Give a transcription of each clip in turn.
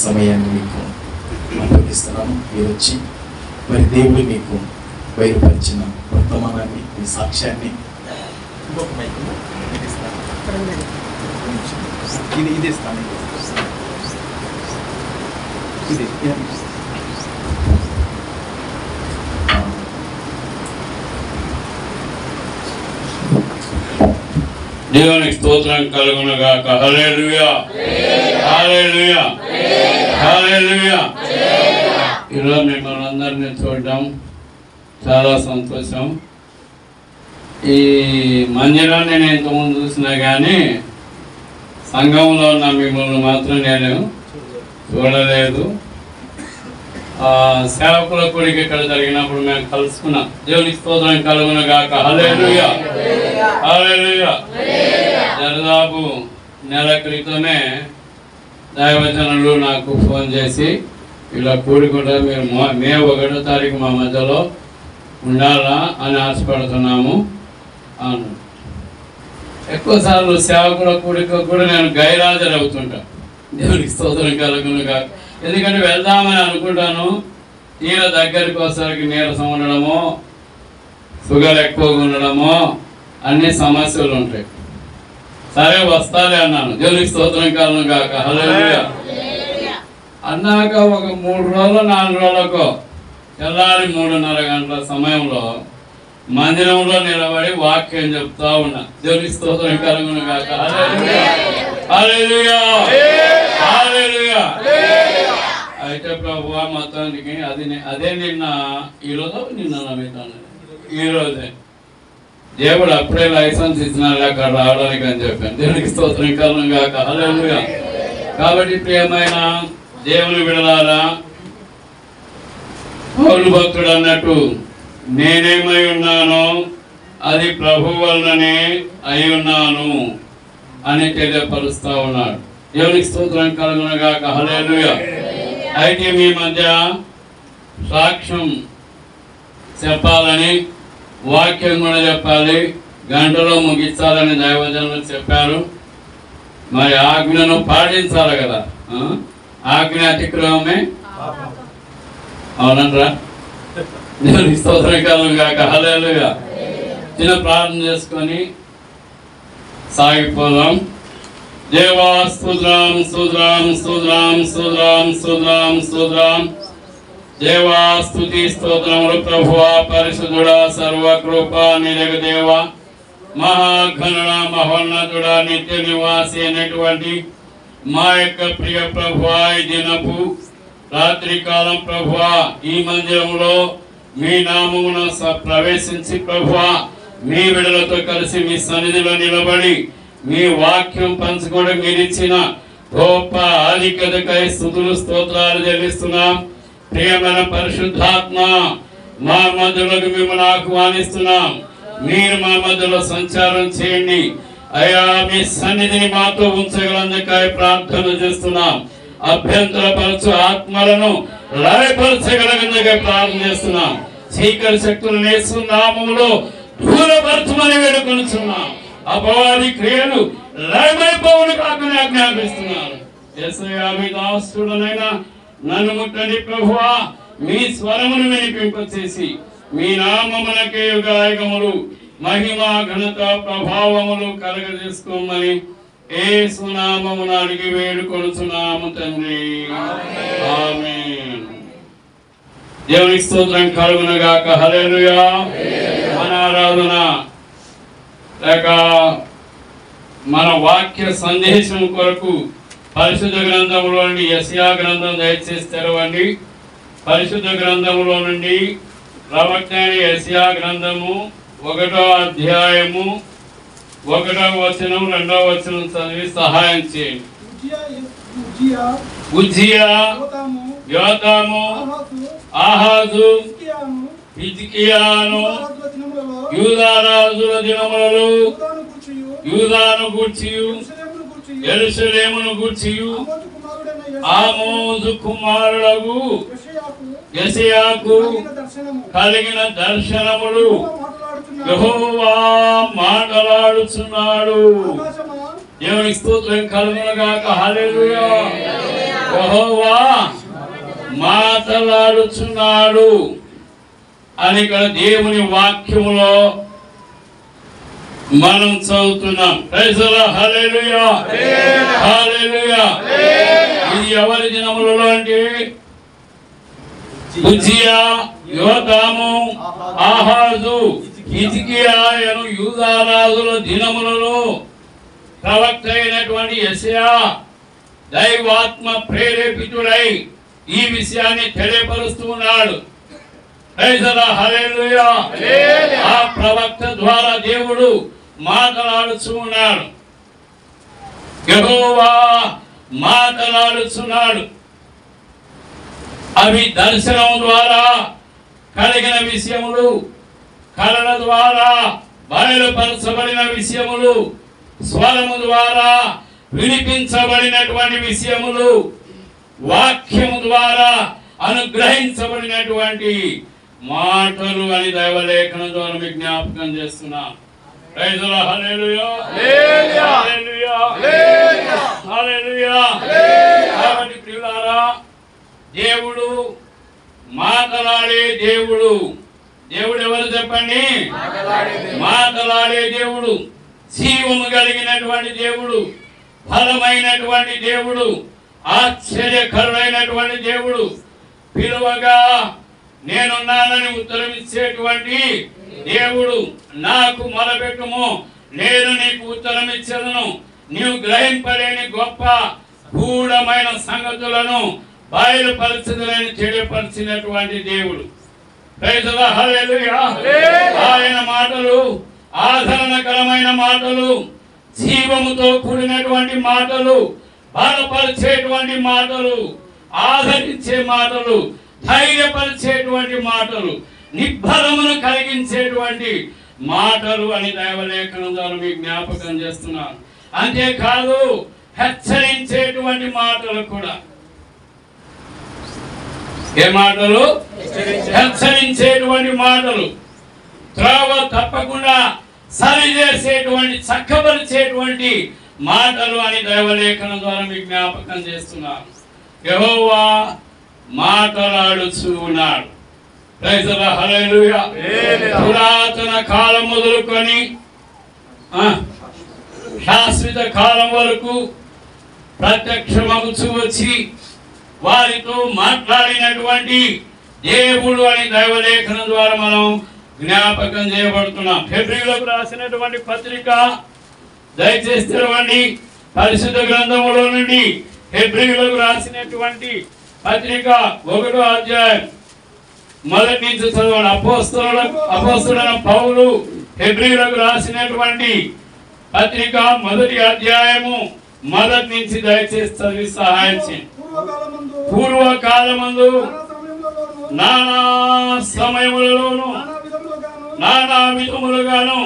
సమయాన్ని మీకు అప్పగిస్తున్నాము. మీరు వచ్చి మరి దేవుడు మీకు బయలుపరిచిన వర్తమానాన్ని, ఈ సాక్ష్యాన్ని దేవునికి స్తోత్రం కలుగును గాక. హల్లెలూయా హల్లెలూయా హల్లెలూయా. ఈరోజు మిమ్మల్ని అందరినీ చూడడం చాలా సంతోషం. ఈ మందిరాన్ని నేను ఇంతకుముందు చూసినా కానీ సంఘంలో ఉన్న మిమ్మల్ని మాత్రం నేను చూడలేదు. సేవకుల కూడికి ఇక్కడ జరిగినప్పుడు మేము కలుసుకున్నాం. దేవునికి స్తోత్రం కలుగును గాక. హల్లెలూయా హల్లెలూయా. దాదాపు నెల క్రితమే దైవజనులు నాకు ఫోన్ చేసి ఇలా కూడుకుంటే మీరు మే 1వ తారీఖు మా మధ్యలో ఉండాలా అని ఆశపడుతున్నాము అన్నాడు. ఎక్కువసార్లు సేవకుల కూడిక కూడా నేను గైరాజర్ అవుతుంటా. దేవునికి స్తోత్రం కలుగును కాక. ఎందుకంటే వెళ్దామని అనుకుంటాను, తీర దగ్గరికి వచ్చేసరికి నీరసం ఉండడమో, షుగర్ ఎక్కువగా ఉండడమో అన్ని సమస్యలు ఉంటాయి. సరే వస్తాలే అన్నాను. దేవునికి స్తోత్రం కలుగును కాక. హల్లెలూయా. అన్నాక ఒక 3 రోజులు 4 రోజులకు తెల్లారి 3:30 గంటల సమయంలో మందిరంలో నిలబడి వాక్యం చెప్తా ఉన్నా. దేవునికి స్తోత్రం కలుగును కాక. హల్లెలూయా హల్లెలూయా హల్లెలూయా. అయితే ప్రభువా మొత్తానికి అదే నిన్న నమ్ముతాను. ఈరోజే దేవుడు అప్పుడే లైసెన్స్ ఇచ్చినారు అక్కడ రావడానికి అని చెప్పాను. దేవునికి స్తోత్రం కలుగును కాక. హల్లెలూయా. కాబట్టి ప్రియమైన దేవుని విడలారా, పౌలు భక్తుడు అన్నట్టు నేనేమై ఉన్నానో అది ప్రభు వలననే అయి ఉన్నాను అని తెలియపరుస్తా ఉన్నాడు. దేవునికి స్తోత్రం కలుగును గాక. హల్లెలూయా. అయితే మీ మధ్య సాక్ష్యం చెప్పాలని, వాక్యం కూడా చెప్పాలి, గంటలో ముగించాలని దైవజనులు చెప్పారు. మరి ఆజ్ఞను పాటించాలి కదా. ఆజ్ఞ అతిక్రమమే అవునరా. దేవునికి స్తోత్రం కలుగును గాక. హల్లెలూయా. చిన్న ప్రార్థన చేసుకొని సాగిపోదాం. దేవా స్తోత్రం స్తోత్రం స్తోత్రం స్తోత్రం స్తోత్రం స్తోత్రం. దేవా స్తుతి స్తోత్రములు ప్రభువా, పరిశుద్ధుడా, సర్వకృపా నిలయ దేవా, మహాఘనుడా, మహోన్నతుడా, నిత్య నివాసి అయినటువంటి మా యొక్క ప్రియ ప్రభువా, ఈ దినపు రాత్రి కాలం ప్రభువా ఈ మందిరంలో మీ నామమున ప్రవేశించి ప్రభువా మీ బిడ్డలతో కలిసి మీ సన్నిధిలో నిలబడి మీ వాక్యం పంచుకోవడం మీరు ఇచ్చిన గొప్ప ఆధిక్యతకై స్తుతులు స్తోత్రాలు చెల్లిస్తున్నాం. ప్రియమైన పరిశుద్ధాత్మ, మా మధ్యలోకి మిమ్మల్ని ఆహ్వానిస్తున్నాం. మీరు మా మధ్యలో సంచారం చేయండి అయ్యా. మీ సన్నిధిని మాతో ఉంచగలందుకై ప్రార్థన చేస్తున్నాం. అభ్యంతరపరచు ఆత్మలను లయపరచగలిగేందుకై ప్రార్థన చేస్తున్నాం. చీకటి శక్తులను యేసు నామములో దూరపరచమని వేడుకొనుచున్నాం. అపవాది క్రియలు లయమైపోవును కాకని ఆజ్ఞాపిస్తున్నాను. యేసయ్యా, మీ దాసుడనైనా నన్ను ముట్టండి ప్రభువా. మీ స్వరమును వినిపింపచేసి మీ నామమునకే యుగాయుగములు మహిమ ఘనత ప్రభావములు కలగజేసుకోమని యేసు నామమున అడిగి వేడుకొనుచున్నాము తండ్రి. ఆమేన్. దేవునికి స్తోత్రం కలుగును గాక. హల్లెలూయా. మన ఆరాధన లేక మన వాక్య సందేశం కొరకు పరిశుద్ధ గ్రంథంలో నుండి యెషయా గ్రంథం దయచేసి తెరవండి. పరిశుద్ధ గ్రంథంలో నుండి ప్రవక్త అయిన యెషయా గ్రంథము 1వ అధ్యాయము 1వ వచనం 2వ వచనం చదివి సహాయం చేయండి. ఉజ్జియా, యోతాము, ఆహాజు, హిజ్కియాను యూదా రాజుల దినములలో యూదాను గూర్చియు యెరూషలేమును గూర్చియు ఆమోజు కుమారుడగు యెషయాకు కలిగిన దర్శనములు యెహోవా మాట్లాడుచున్నాడు. దేవునికి స్తోత్రం కలుగును గాక. హల్లెలూయా యెహోవా మాట్లాడుచున్నాడు అని ఇక్కడ దేవుని వాక్యములో మనం చదువుతున్నాం. Praise the lord. హల్లెలూయా హల్లెలూయా. ఇది ఎవరి దినములలో అంటే ఉజ్జియా, యోతాము, ఆహాజు, హిజ్కియా అను యూదా రాజుల దినములలో ప్రవక్త అయినటువంటి యెషయా దైవాత్మ ప్రేరేపితుడై ఈ విషయాన్ని తెలియపరుస్తూ ఉన్నాడు. Praise the lord. హల్లెలూయా. ఆ ప్రవక్త ద్వారా దేవుడు మాట్లాడుతూ ఉన్నాడు. యెహోవా మాట్లాడుతున్నాడు. అవి దర్శనం ద్వారా కలిగిన విషయములు, కళల ద్వారా బయలుపరచబడిన విషయములు, స్వరము ద్వారా వినిపించబడినటువంటి విషయములు, వాక్యము ద్వారా అనుగ్రహించబడినటువంటి మాటలు అని దైవలేఖనం ద్వారా మీకు జ్ఞాపకం చేస్తున్నా. Praise the lord. హల్లెలూయా హల్లెలూయా హల్లెలూయా. కాబట్టి ప్రియులారా, దేవుడు మాట్లాడే దేవుడు. దేవుడు ఎవరు చెప్పండి? మాట్లాడే దేవుడు, జీవము కలిగినటువంటి దేవుడు, ఫలమైనటువంటి దేవుడు, ఆశ్చర్యకరుడైనటువంటి దేవుడు. పిలువగా నేనున్నానని ఉత్తరం ఇచ్చేటువంటి దేవుడు. నాకు మొరపెట్టుము, నేను నీకు ఉత్తరం ఇచ్చేదను. నీవు గ్రహింపలేని గొప్ప గూఢమైన సంగతులను బయలుపరచదని తెలియపరిచినటువంటి దేవుడు. Praise the lord. హల్లెలూయా. ఆయన మాటలు ఆదరణకరమైన మాటలు, జీవముతో కూడినటువంటి మాటలు, బలపరిచేటువంటి మాటలు, ఆదరించే మాటలు, ధైర్యపరిచేటువంటి మాటలు, నిబ్బరమును కలిగించేటువంటి మాటలు అని దైవలేఖనం ద్వారా మీకు జ్ఞాపకం చేస్తున్నాను. అంతేకాదు హెచ్చరించేటువంటి మాటలు కూడా. ఏ మాటలు? హెచ్చరించేటువంటి మాటలు, త్రోవ తప్పకుండా సరిచేసేటువంటి, చక్కబరిచేటువంటి మాటలు అని దైవలేఖనం ద్వారా మీకు జ్ఞాపకం చేస్తున్నాను. యెహోవా మాట్లాడుచూ ఉన్నాడు. Praise the lord. హల్లెలూయా. పురాతన కాలం మొదలుకొని శాశ్వత కాలం వరకు ప్రత్యక్షమవుతూ వచ్చి వారితో మాట్లాడినటువంటి దేవుడు అని దైవలేఖనం ద్వారా మనం జ్ఞాపకం చేయబడుతున్నాం. హెబ్రీయులకు రాసినటువంటి పత్రిక దయచేసి తెరవండి. పరిశుద్ధ గ్రంథములో నుండి హెబ్రీయులకు రాసినటువంటి పత్రిక 1వ అధ్యాయం మొదటి నుంచి చదవండి. అపోస్తలుడైన పౌలు హెబ్రీయులకు రాసినటువంటి పత్రిక 1వ అధ్యాయము మొదటి నుంచి దయచేసి చదివి సహాయం చేయండి. పూర్వకాలమందు నానా సమయములలోను నానా విధములుగాను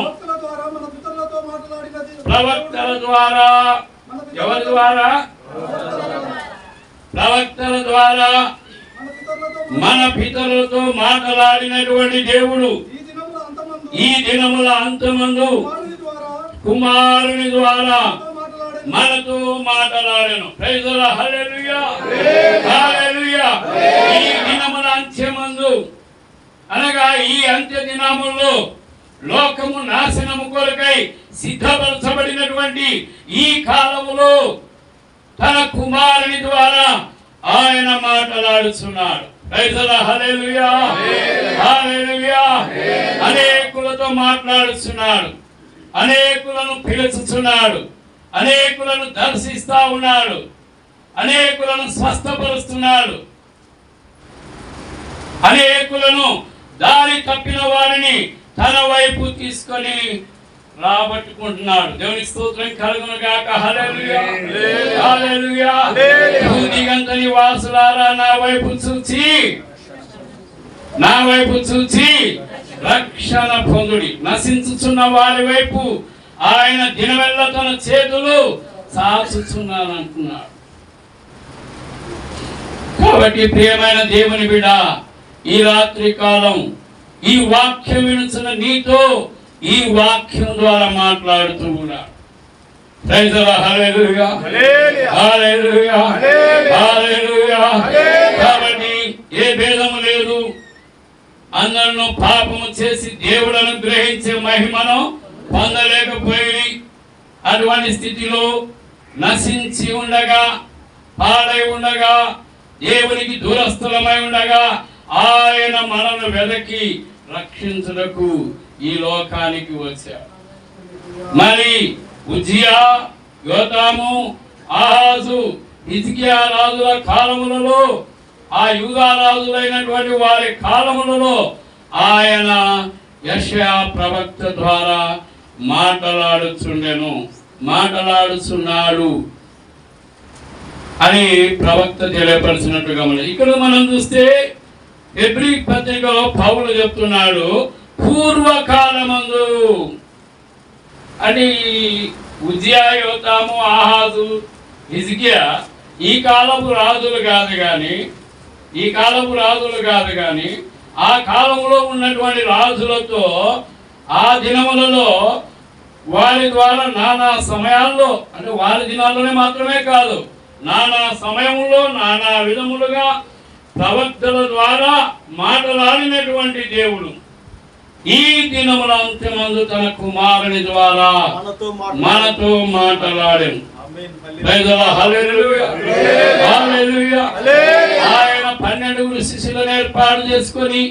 ప్రవక్తల ద్వారా, ఎవరి ద్వారా? ప్రవక్తల ద్వారా మన పితరులతో మాట్లాడినటువంటి దేవుడు ఈ దినముల అంతమందు కుమారుని ద్వారా మనతో మాట్లాడెను. Praise the lord. హల్లెలూయా హల్లెలూయా. ఈ దినముల అంత్యమందు, అనగా ఈ అంత్య దినముల్లో లోకము నాశనము కొరకై సిద్ధపరచబడినటువంటి ఈ కాలములో తన కుమారుని ద్వారా ఆయన మాట్లాడుచున్నాడు. Praise the lord. హల్లెలూయా హల్లెలూయా. అనేకులతో మాట్లాడుచున్నాడు, అనేకులను పిలుచుచున్నాడు, అనేకులను దర్శిస్తా ఉన్నాడు, అనేకులను స్వస్థపరుస్తున్నాడు, అనేకులను దారి తప్పిన వారిని తన వైపు తీసుకొని రాబట్టుకుంటున్నాడు. దేవునికి స్తోత్రం కలుగును గాక. హల్లెలూయా హల్లెలూయా. భూదిగంత నివాసులారా, నా వైపు చూచి రక్షణ పొందుడి. నశించుచున్న వారి వైపు ఆయన దినవెల్ల తన చేతులు చాచుచున్నాను అంటున్నాడు. కాబట్టి ప్రియమైన దేవుని బిడ్డ, ఈ రాత్రి కాలం ఈ వాక్యం వినుచున్న నీతో ఈ వాక్యం ద్వారా మాట్లాడుతూ ఉన్నాడు. Praise the lord. హల్లెలూయా హల్లెలూయా హల్లెలూయా. కాబట్టి ఏ భేదము లేదు, అందరూ పాపము చేసి దేవుడు అనుగ్రహించే మహిమను పొందలేకపోయి అటువంటి స్థితిలో నశించి ఉండగా, పాడై ఉండగా, దేవునికి దూరస్థులమై ఉండగా ఆయన మనను వెదకి రక్షించుటకు ఈ లోకానికి వచ్చాడు. మరి ఉజ్జియా, యోతాము, ఆహాజు, హిజ్కియా రాజుల కాలములలో, ఆ యూదా రాజులైనటువంటి వారి కాలములలో ఆయన యెషయా ప్రవక్త ద్వారా మాట్లాడుచున్నాడు అని ప్రవక్త తెలియపరిచినట్టుగా ఉంది. ఇక్కడ మనం చూస్తే హెబ్రీ పత్రికలో పౌలు చెప్తున్నాడు, పూర్వకాలమందు అని. ఉజ్జియా, యోతాము, ఆహాజు, హిజ్కియా ఈ కాలపు రాజులు కాదు కానీ ఆ కాలంలో ఉన్నటువంటి రాజులతో ఆ దినములలో వారి ద్వారా నానా సమయాల్లో, అంటే వారి దినాల్లోనే మాత్రమే కాదు, నానా సమయంలో నానా విధములుగా ప్రవక్తల ద్వారా మాట్లాడినటువంటి దేవుడు ఈ దినముల అంత్యమందు తన కుమారుని ద్వారా మనతో మాట్లాడాడు. ఆయన 12 శిష్యులను ఏర్పాటు చేసుకొని,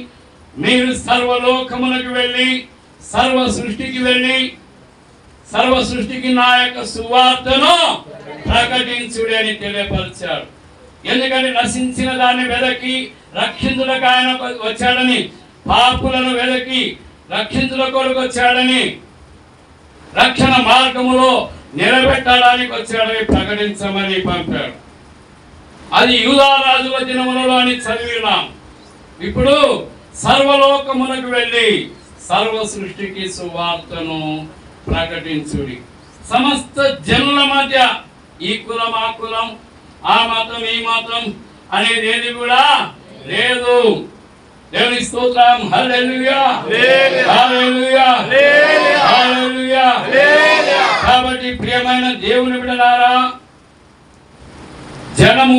మీరు సర్వలోకములకు వెళ్ళి సర్వ సృష్టికి నా యొక్క సువార్తను ప్రకటించుడి అని తెలియపరిచాడు. ఎందుకంటే నశించిన దాన్ని వెదకి రక్షించుటకు ఆయన వచ్చాడని, పాపులను వెదకి రక్షించుట కొరకు వచ్చాడని, రక్షణ మార్గములో నిలబెట్టడానికి వచ్చాడని ప్రకటించమని పంపాడు. అది యూదా రాజుల దినములలో అని చదివినాం. ఇప్పుడు సర్వలోకమునకు వెళ్ళి సర్వ సృష్టికి సువార్తను ప్రకటించుడి. సమస్త జనుల మధ్య ఈ కులం ఆ కులం, ఆ మతం ఈ మతం అనేది ఏది కూడా లేదు. దేవుని స్తోత్రం. హల్లెలూయా హల్లెలూయా హల్లెలూయా. కాబట్టి ప్రియమైన దేవుని బిడ్డలారా, జనము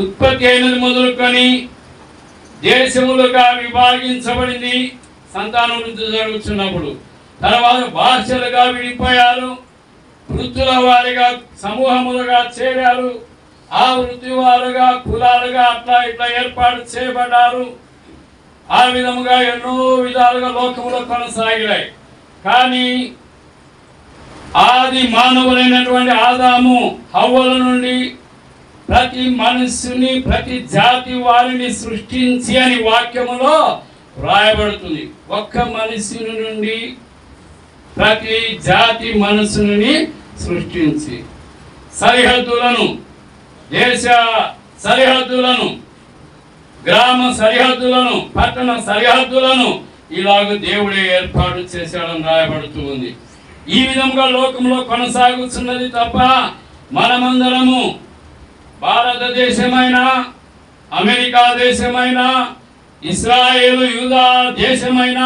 ఉత్పత్తి అయినది మొదలుకొని దేశములుగా విభాగించబడింది. సంతానం వృద్ధి జరుగుతున్నప్పుడు తర్వాత భాషలుగా విడిపోయారు, వృత్తుల వారిగా సమూహములుగా చేరారు, ఆ వృత్తి వారుగా కులాలుగా అట్లా ఇట్లా ఏర్పాటు చేయబడ్డారు. ఆ విధముగా ఎన్నో విధాలుగా లోకములో కొనసాగాయి. కానీ ఆది మానవులైనటువంటి ఆదాము హవ్వల నుండి ప్రతి మనుషుని ప్రతి జాతి వారిని సృష్టించి అని వాక్యములో వ్రాయబడుతుంది. ఒక్క మనుషుని నుండి ప్రతి జాతి మనుషుని సృష్టించి సరిహద్దులను, దేశ సరిహద్దులను, గ్రామ సరిహద్దులను, పట్టణ సరిహద్దులను ఇలాగ దేవుడే ఏర్పాటు చేశాడని రాయబడుతూ ఉంది. ఈ విధంగా లోకంలో కొనసాగుతున్నది తప్ప మనమందరము భారతదేశమైన, అమెరికా దేశమైన, ఇస్రాయేలు యూదా దేశమైన,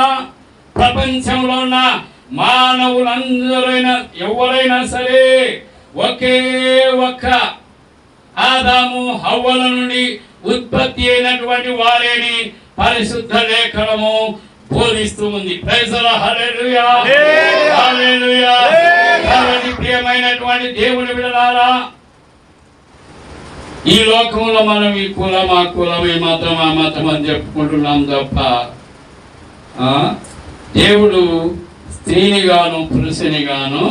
ప్రపంచంలో ఉన్న మానవులందరైనా ఎవరైనా సరే ఒకే ఒక్క ఆదాము హవ్వల నుండి ఉత్పత్తి అయినటువంటి వారేని పరిశుద్ధ లేఖనము బోధిస్తూ ఉంది. Praise the lord. హల్లెలూయా హల్లెలూయా. కాబట్టి ప్రియమైనటువంటి దేవుని బిడ్డలారా, ఈ లోకంలో మనం ఈ కులం ఆ కులం, ఈ మతం ఆ మతం అని చెప్పుకుంటున్నాం తప్ప దేవుడు స్త్రీని గాను పురుషుని గాను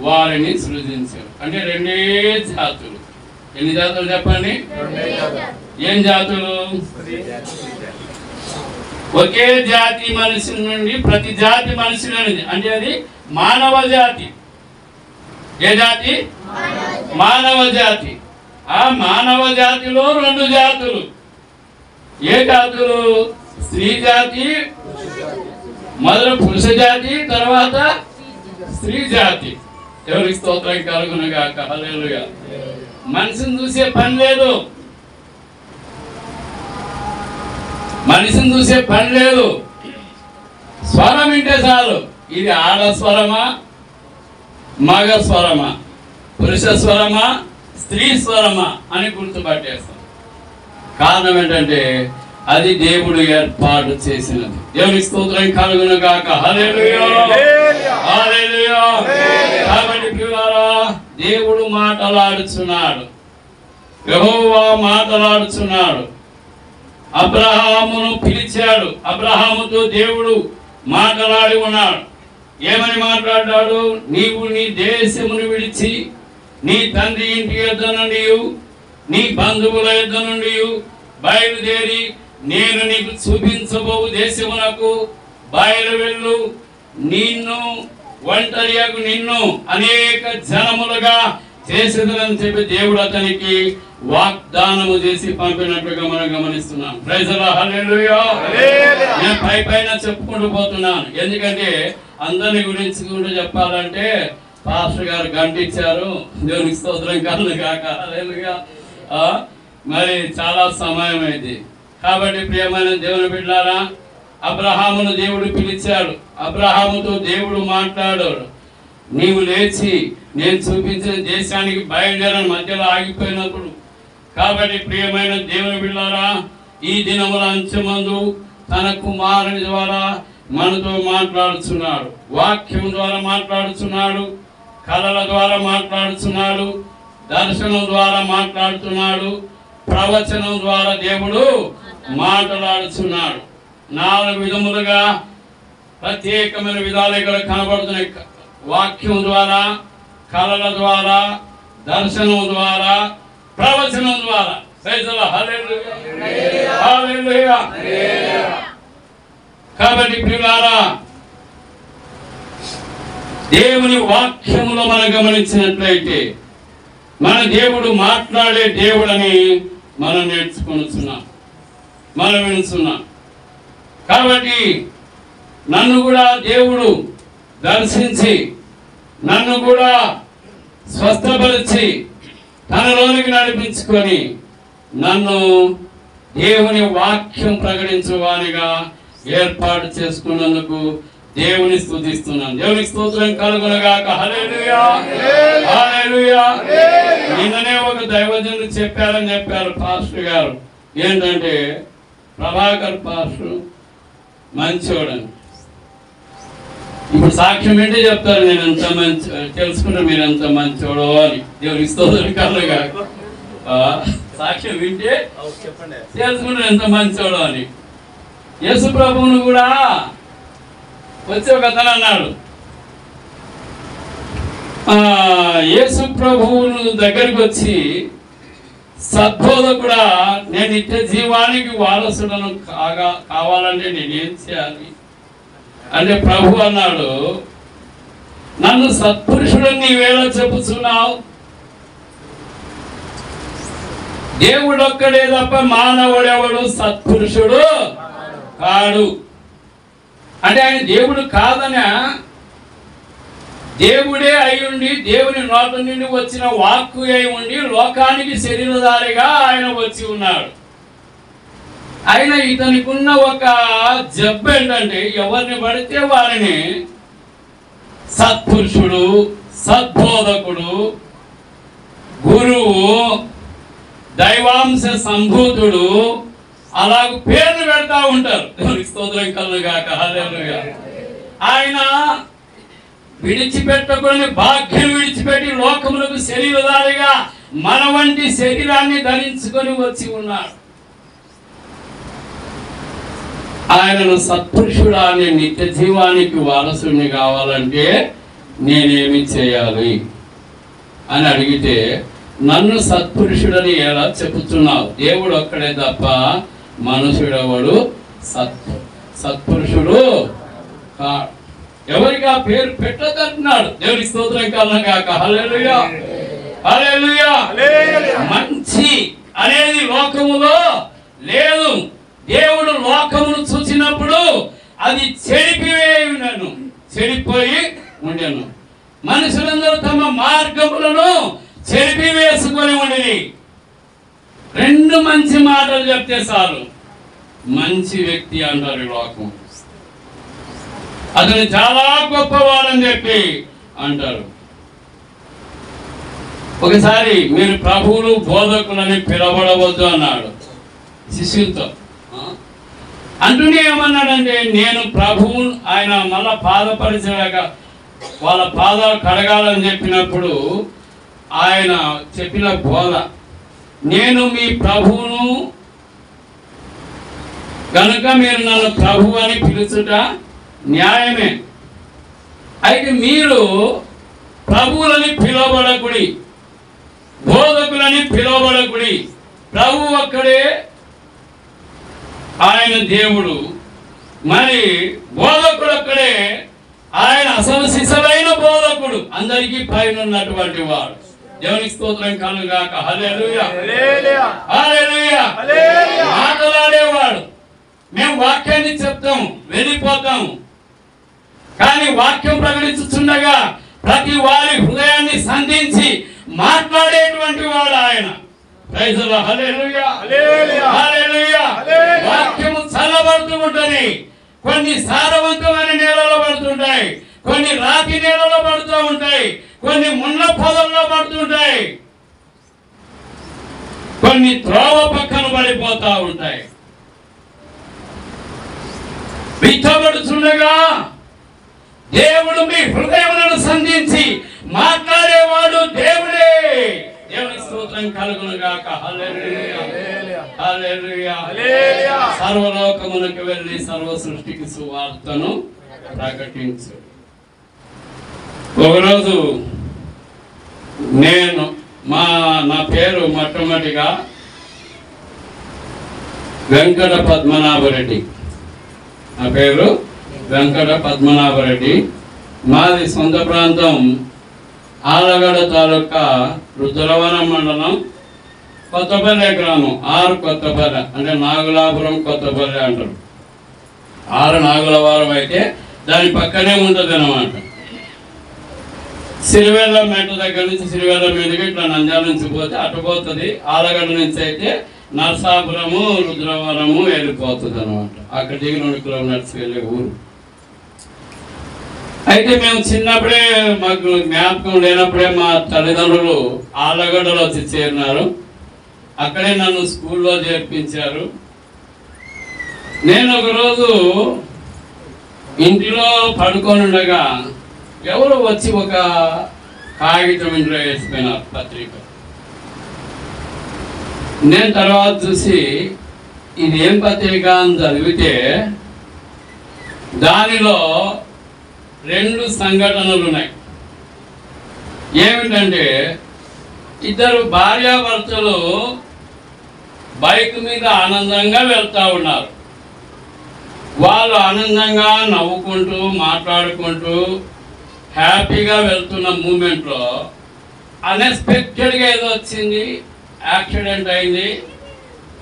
వారిని సృజించారు. అంటే రెండే జాతులు. ఎన్ని జాతులు చెప్పండి? ఏం జాతులు? ఒకే జాతి మనిషి నుండి ప్రతి జాతి మనిషి నుండి, అంటే అది మానవ జాతి. ఏ జాతి? మానవ జాతి. ఆ మానవ జాతిలో రెండు జాతులు. ఏ జాతులు? స్త్రీ జాతి, మొదలు పురుష జాతి, తర్వాత స్త్రీ జాతి. ఎవరికి స్తోత్రం కలుగును గాక. హల్లెలూయా. మనిషిని చూసే పని లేదు, మనిషిని చూసే పని లేదు. స్వరం వింటే చాలు, ఇది ఆడ స్వరమా మగ స్వరమా, పురుష స్వరమా, స్త్రీ స్వరమా అని గుర్తుపట్టేస్తాం. కారణం ఏంటంటే అది దేవుడు ఏర్పాటు చేసినది. దేవునికి స్తోత్రం కలుగును గాక. హల్లెలూయా, హల్లెలూయా. కాబట్టి ప్రియులారా, దేవుడు మాటలాడుచున్నాడు, యెహోవా మాటలాడుచున్నాడు. అబ్రహామును పిలిచాడు, అబ్రహాముతో దేవుడు మాట్లాడి ఉన్నాడు. ఏమని మాట్లాడాడు? నీవు నీ దేశమును విడిచి నీ తండ్రి ఇంటి యొద్ద నుండి నీ బంధువుల యొద్ద నుండి బయలుదేరి నేను నీకు చూపించబోవు దేశమునకు బయలు వెళ్ళు. నిన్ను ఒంటరిగా నిన్ను అనేక జనములుగా చేసేదని చెప్పి దేవుడు అతనికి వాగ్దానము చేసి పంపినట్లుగా మనం గమనిస్తున్నాం. ప్రైజ్ ది లార్డ్, హల్లెలూయా. నేను పైన చెప్పుకుంటూ పోతున్నాను, ఎందుకంటే అందరి గురించి కూడా చెప్పాలంటే పాస్టర్ గారు గంట ఇచ్చారు. దేవునికి స్తోత్రం కలుగును గాక. హల్లెలూయా. మరి చాలా సమయం అయింది. కాబట్టి ప్రియమైన దేవుని బిడ్డలారా, అబ్రహామును దేవుడు పిలిచాడు, అబ్రహాముతో దేవుడు మాట్లాడాడు. నీవు లేచి నేను చూపించిన దేశానికి బయలుదేరని మధ్యలో ఆగిపోయినప్పుడు. కాబట్టి ప్రియమైన దేవుని బిడ్డలారా, ఈ దినముల అంచెమందు తన కుమారుని ద్వారా మనతో మాట్లాడుచున్నాడు, వాక్యం ద్వారా మాట్లాడుచున్నాడు, కళల ద్వారా మాట్లాడుచున్నాడు, దర్శనం ద్వారా మాట్లాడుతున్నాడు, ప్రవచనం ద్వారా దేవుడు మాట్లాడుచున్నాడు. 4 విధములుగా ప్రత్యేకమైన విధాలు ఇక్కడ కనబడుతున్నాయి. వాక్యం ద్వారా, కళల ద్వారా, దర్శనం ద్వారా, ప్రవచనం ద్వారా. హల్లెలూయా, హల్లెలూయా. కాబట్టి ప్రియులారా, దేవుని వాక్యములో మనం గమనించినట్లయితే మన దేవుడు మాట్లాడే దేవుడని మనం నేర్చుకుంటున్నాం, మనం వింటున్నాం. కాబట్టి నన్ను కూడా దేవుడు దర్శించి నన్ను కూడా స్వస్థపరిచి తనలోనికి నడిపించుకొని నన్ను దేవుని వాక్యం ప్రకటించువానిగా ఏర్పాటు చేసుకున్నందుకు దేవుని స్తుతిస్తున్నాను. దేవునికి స్తోత్రం కలుగును గాక. హల్లెలూయా, హల్లెలూయా. నిన్ననే ఒక దైవజనుడు చెప్పారు పాస్టర్ గారు. ఏంటంటే ప్రభాకర్ పాస్టర్ మంచోడని. ఇప్పుడు సాక్ష్యం ఏంటి చెప్తారు, నేను ఎంత మంచి తెలుసుకుంటే మీరు ఎంత మంచోడో అని. దేవునికి స్తోత్రం కలుగును గాక. సాక్ష్యం వింటే తెలుసుకుంటే ఎంత మంచోడో అని. యేసు ప్రభువును కూడా వచ్చి ఒక అతను అన్నాడు, యేసు ప్రభువును దగ్గరికి వచ్చి, సద్బోధకుడా, నేను నిత్య జీవానికి వారసులను కావాలంటే నేనేం చేయాలి అంటే ప్రభు అన్నాడు, నన్ను సత్పురుషుడు నీవేళ చెప్పుచున్నావు. దేవుడు ఒక్కడే తప్ప మానవుడెవడు సత్పురుషుడు కాడు. అంటే ఆయన దేవుడు కాదనా? దేవుడే అయ్యుండి దేవుని నోట నుండి వచ్చిన వాక్కు అయి ఉండి లోకానికి శరీరధారిగా ఆయన వచ్చి ఉన్నాడు. ఆయన ఇతనికున్న ఒక జబ్బు ఏంటంటే ఎవరిని పడితే వారిని సత్పురుషుడు, సద్బోధకుడు, గురువు, దైవాంశ సంభూతుడు అలా పేర్లు పెడతా ఉంటారు. స్తోత్రం కలుగును గాక. హల్లెలూయా. ఆయన విడిచిపెట్టకూడని భాగ్యం విడిచిపెట్టి లోకములకు శరీరధారిగా మన వంటి శరీరాన్ని ధరించుకొని వచ్చి ఉన్నాడు. ఆయనను సత్పురుషుడా అనే నిత్య జీవానికి వారసుని కావాలంటే నేనేమి చేయాలి అని అడిగితే, నన్ను సత్పురుషుడని ఎలా చెప్పుతున్నావు? దేవుడు ఒక్కడే తప్ప మనుషుడెవడు సత్పురుషుడు కాడు. ఎవరికి ఆ పేరు పెట్టదంటున్నాడు. దేవునికి స్తోత్రం కలుగును గాక. హల్లెలూయా, హల్లెలూయా. మంచి అనేది లోకములో లేదు. దేవుడు లోకమును చూసినప్పుడు అది చెడిపోయి ఉండెను. మనుషులందరూ తమ మార్గములను చెరిపివేసుకొని ఉండేది. 2 మంచి మాటలు చెప్తే చాలు మంచి వ్యక్తి అంటారు లోకం. అతను చాలా గొప్పవాడని చెప్పి అంటారు. ఒకసారి మీరు ప్రభువులు బోధకులని పిలవడవద్దు అన్నాడు శిష్యులతో. అంటూనే ఏమన్నాడంటే, నేను ప్రభువు, ఆయన మళ్ళా పాదపరిచగా వాళ్ళ పాదాలు కడగాలని చెప్పినప్పుడు ఆయన చెప్పిన బోధ, నేను మీ ప్రభువును కనుక మీరు నన్ను ప్రభు అని పిలుచుట న్యాయమే. అయితే మీరు ప్రభువులని పిలువబడకుడి, బోధకులని పిలువబడకుడి. ప్రభు ఒక్కడే, ఆయన దేవుడు. మరి బోధకుడు ఒక్కడే, ఆయన అసలు సిసలైన బోధకుడు, అందరికీ పైన ఉన్నటువంటి వాడు. దేవునికి స్తోత్రం కలుగాక. హల్లెలూయా, హల్లెలూయా. మాట్లాడేవాడు. మేము వాక్యాన్ని చెప్తాం, వెళ్ళిపోతాం. కానీ వాక్యం ప్రకటించుతుండగా ప్రతి వారి హృదయాన్ని సంధించి మాట్లాడేటువంటి వాడు ఆయన. Praise the lord. హల్లెలూయా, హల్లెలూయా. వాక్యము చల్లబడుతూ ఉంటుంది. కొన్ని సారవంతమైన నేలలో పడుతుంటాయి, కొన్ని రాతి నేలలో పడుతూ ఉంటాయి, కొన్ని ముళ్ళ పొదల్లో పడుతుంటాయి, కొన్ని త్రోవ పక్కన పడిపోతా ఉంటాయి. విత్తబడుతుండగా దేవుడు మీ హృదయములను సంధించి మాట్లాడేవాడు దేవుడే. దేవునికి స్తోత్రం కలుగును గాక. హల్లెలూయా, హల్లెలూయా, హల్లెలూయా. సర్వలోకమునకు వెళ్ళి సర్వ సృష్టికి సువార్తను ప్రకటించు. ఒకరోజు నా పేరు మొట్టమొదటిగా వెంకట పద్మనాభరెడ్డి. నా పేరు వెంకట పద్మనాభరెడ్డి. మాది సొంత ప్రాంతం ఆలగడ తాలూకా రుద్రవరం మండలం, కొత్తపల్లె గ్రామం. ఆరు కొత్తపల్లె అంటే నాగులాపురం కొత్తపల్లె అంటారు. ఆరు నాగులవారం అయితే దాని పక్కనే ఉంటుంది అన్నమాట. సిరివెల్ల మెట్ల దగ్గర నుంచి సిరివెల్ల మీదకి ఇట్లా నంద్యాల నుంచి పోతే అటు పోతుంది. ఆలగడ్డ నుంచి అయితే నరసాపురము రుద్రవరము వెళ్ళిపోతుంది అనమాట. అక్కడ దిగి 2 కిలోమీటర్స్ వెళ్ళే ఊరు. అయితే మేము చిన్నప్పుడే, మాకు జ్ఞాపకం లేనప్పుడే మా తల్లిదండ్రులు ఆలగడ్డలో వచ్చి చేరినారు. అక్కడే నన్ను స్కూల్లో చేర్పించారు. నేను ఒకరోజు ఇంటిలో పడుకొని ఉండగా ఎవరు వచ్చి ఒక కాగితం ఇంట్లో వేసిపోయినారు, పత్రిక. నేను తర్వాత చూసి ఇది ఏం పత్రిక అని చదివితే దానిలో 2 సంఘటనలు ఉన్నాయి. ఏమిటంటే, 2 భార్యాభర్తలు బైక్ మీద ఆనందంగా వెళ్తూ ఉన్నారు. వాళ్ళు ఆనందంగా నవ్వుకుంటూ మాట్లాడుకుంటూ హ్యాపీగా వెళ్తున్న మూమెంట్లో అన్ఎక్స్పెక్టెడ్గా ఏదో వచ్చింది, యాక్సిడెంట్ అయింది.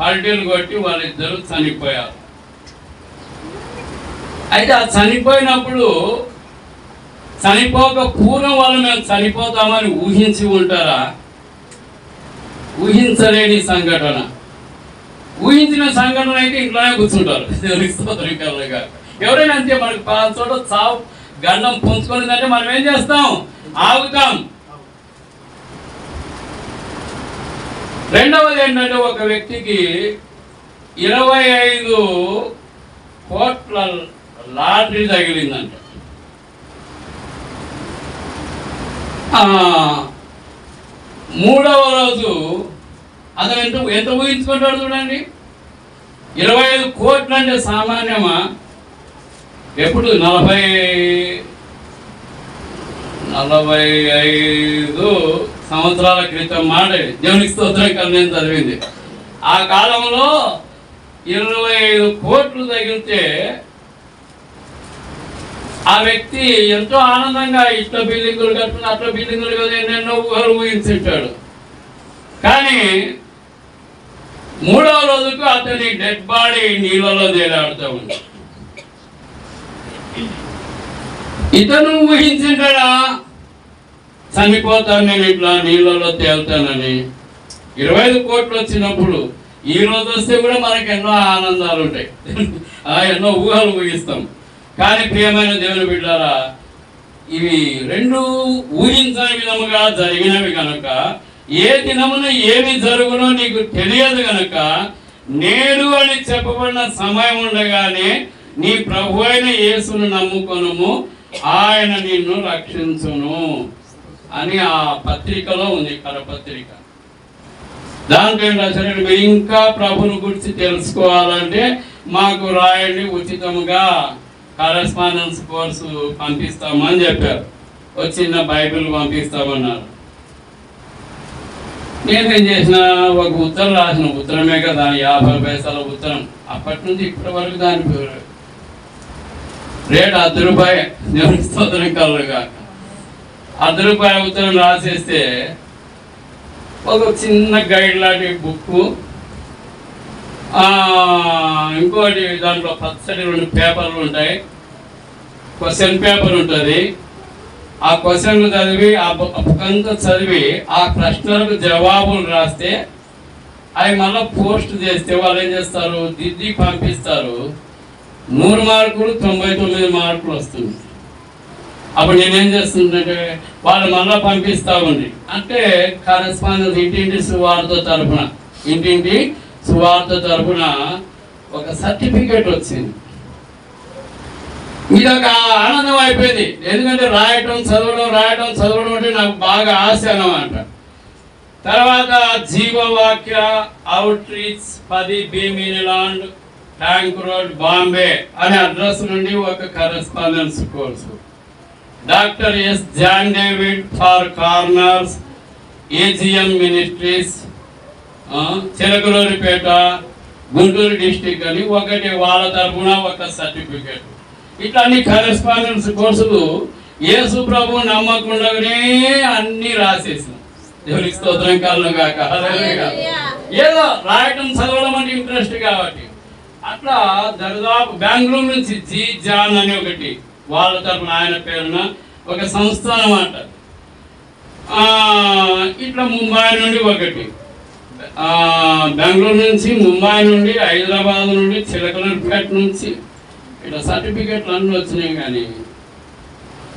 పల్టీలు కొట్టి వాళ్ళిద్దరూ చనిపోయారు. అయితే ఆ చనిపోయినప్పుడు చనిపోక పూర్వం వాళ్ళు మేము చనిపోతామని ఊహించి ఉంటారా? ఊహించలేని సంఘటన. ఊహించిన సంఘటన అయితే ఇంట్లోనే కూర్చుంటారు. ఎవరైనా అంతే, మనకు చోట చావు గండం పుంజుకుంటుందంటే మనం ఏం చేస్తాం? ఆగుతాం. రెండవది ఏంటంటే, ఒక వ్యక్తికి 25 కోట్ల లాటరీ తగిలిందంట. మూడవ రోజు అతను ఎంత ఊహించుకుంటాడు చూడండి. 25 కోట్లు అంటే సామాన్యమా? ఎప్పుడు 45 సంవత్సరాల క్రితం మాట. దేవునికి స్తోత్రం కలిగి నేను చదివింది. ఆ కాలంలో 25 కోట్లు తగిలితే ఆ వ్యక్తి ఎంతో ఆనందంగా ఇట్లా బిల్డింగులు కట్టుకుని అట్లా బిల్డింగులు కదా ఎన్నెన్నో ఊహలు ఊహించుంటాడు. కానీ 3వ రోజుకు అతని డెడ్ బాడీ నీళ్ళలో తేలాడుతూ ఉంది. ఇతను ఊహించుంటాడా? చనిపోతాను నేను, ఇట్లా నీళ్ళలో తేలుతానని. 25 కోట్లు వచ్చినప్పుడు ఈ రోజు వస్తే కూడా మనకు ఎన్నో ఆనందాలు ఉంటాయి, ఎన్నో ఊహలు ఊహిస్తాం. కానీ ప్రియమైన దేవుని బిడ్డలారా, ఇవి 2 ఊహించని విధముగా జరిగినవి కనుక ఏ దినమున ఏమి జరుగునో నీకు తెలియదు గనక నేడు అని చెప్పబడిన సమయం ఉండగానే నీ ప్రభు అయిన యేసును నమ్ముకొనుము, ఆయన నిన్ను రక్షించును అని ఆ పత్రికలో ఉంది, కరపత్రిక. దాంట్లో ఏం రాశారు, మీరు ఇంకా ప్రభుని గురించి తెలుసుకోవాలంటే మాకు రాయండి, ఉచితముగా కరెస్పాండెన్స్ కోర్సు పంపిస్తామని చెప్పారు. ఒక చిన్న బైబిల్ పంపిస్తామన్నారు. నేనేం చేసిన, ఒక ఉత్తరం రాసిన, ఉత్తరమే కదా 50 పైసల ఉత్తరం. అప్పటి నుంచి ఇప్పటి వరకు దాని రేట్ ₹10. దేవునికి స్తోత్రం కలుగుగాక. ₹10 ఉత్తరం రాసేస్తే ఒక చిన్న గైడ్ లాంటి బుక్, ఇంకోటి దాంట్లో పచ్చడి 2 పేపర్లు ఉంటాయి, క్వశ్చన్ పేపర్ ఉంటుంది. ఆ క్వశ్చన్లు చదివి ఆ బుక్ అంతా చదివి ఆ ప్రశ్నలకు జవాబులు రాస్తే అవి మళ్ళీ పోస్ట్ చేస్తే వాళ్ళు ఏం చేస్తారు, దిద్ది పంపిస్తారు. 100 మార్కులు 99 మార్కులు వస్తుంది. అప్పుడు నేనేం చేస్తుందంటే వాళ్ళు మళ్ళీ పంపిస్తా ఉంది. అంటే కరెస్పాండెన్స్ ఇంటింటి సువార్త తరపున ఒక సర్టిఫికేట్ వచ్చింది. ఇదొక ఆనందం అయిపోయింది. ఎందుకంటే రాయటం చదవడం అంటే నాకు బాగా ఆశ అన్నమాట. తర్వాత జీవవాక్య అవుట్ రీచ్ 10 భీమినిలాండ్ ట్యాంక్ రోడ్ బాంబే అనే అడ్రస్ నుండి ఒక correspondence course. Doctor S John David far corners AGM ministries Chilakaluripet Guntur district అని ఒకటి వాళ్ళ తరఫున ఒక సర్టిఫికేట్. ఇట్లా అన్ని కరెస్పాండెన్స్ కోర్సులు యేసు ప్రభు నమ్మకుండానే అన్ని రాసేసిన. దేవునికి స్తోత్రం కలుగుగాక. ఏదో రాయటం చదవడం అంటే ఇంట్రెస్ట్ కాబట్టి అట్లా దాదాపు బెంగళూరు నుంచి జీ జాన్ అని ఒకటి వాళ్ళ తరఫున ఆయన పేరున ఒక సంస్థ అన్నమాట. ఇట్లా ముంబై నుండి ఒకటి, బెంగళూరు నుంచి, ముంబై నుండి, హైదరాబాద్ నుండి, చిలకలూరిపేట నుంచి ఇట్లా సర్టిఫికెట్లు అన్నీ వచ్చినాయి. కానీ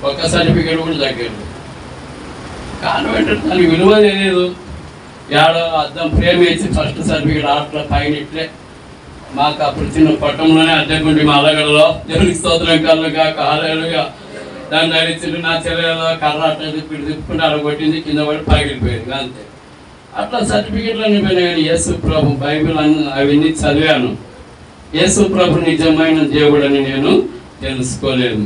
ఒక్క సర్టిఫికెట్ కూడా దగ్గర కాన్వెంట్ దానికి విలువ తెలియదు. ఏడో అద్దం ఫ్రేమ్ వేసి ఫస్ట్ సర్టిఫికెట్ అట్లా పైన ఇట్లే మాకు అప్పుడు చిన్న పట్టణంలోనే అద్దెకుండి మా అలగడలో. దేవునికి స్తోత్రం కలుగుగాక. హల్లెలూయా. దాన్ని ధరించింది నా చెల్లెలో కర్ర అట్లా తిప్పుకుంటే అలా కొట్టింది, కింద పడి పగిలిపోయింది అంతే. అట్లా సర్టిఫికెట్లు అన్నీ పోయినాయి. కానీ యేసు ప్రభు బైబిల్ అవన్నీ చదివాను. యేసు ప్రభు నిజమైన దేవుడు అని నేను తెలుసుకోలేదు.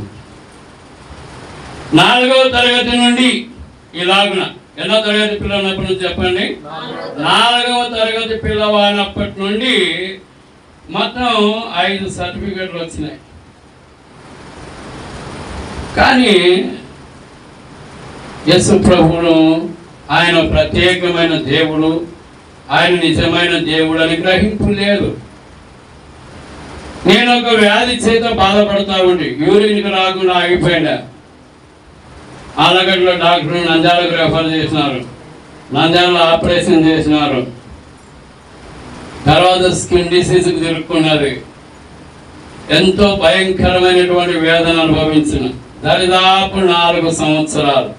4వ తరగతి నుండి ఇలాగున, ఎన్నో తరగతి పిల్లన్నప్పటి నుంచి చెప్పండి, 4వ తరగతి పిల్లవాడినప్పటి నుండి మొత్తం 5 సర్టిఫికెట్లు వచ్చినాయి. కానీ యేసు ప్రభువును ఆయన ప్రత్యేకమైన దేవుడు, ఆయన నిజమైన దేవుడు అని గ్రహింపు లేదు. నేను ఒక వ్యాధి చేత బాధపడతా ఉండి యూరిన్కి రాకుండా ఆగిపోయినా. ఆలగడ్డలో డాక్టర్ నంద్యాలకు రెఫర్ చేసినారు, నంద్యాలలో ఆపరేషన్ చేసినారు. తర్వాత స్కిన్ డిసీజ్కి తిరుక్కున్నది. ఎంతో భయంకరమైనటువంటి వేదన అనుభవించిన దరిదాపు 4 సంవత్సరాలు.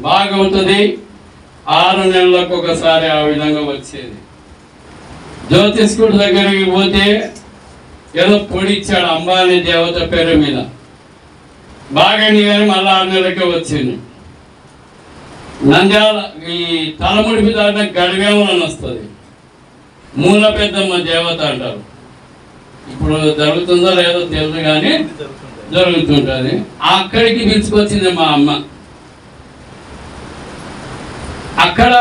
బాగవుతుంది. 6 నెలలకు ఒకసారి ఆ విధంగా వచ్చేది. జ్యోతిష్కుడి దగ్గరికి పోతే ఏదో పొడి ఇచ్చాడు, అంబానీ దేవత పేరు మీద. బాగా కానీ మళ్ళీ 6 నెలలకే వచ్చింది. నంద్యాల ఈ తలముడిపి దాటిన గడివేమని వస్తుంది, మూల పెద్దమ్మ దేవత అంటారు. ఇప్పుడు జరుగుతుందో లేదో తెలుసు కానీ జరుగుతుంటుంది. అక్కడికి పిలుచుకొచ్చింది మా అమ్మ. అక్కడ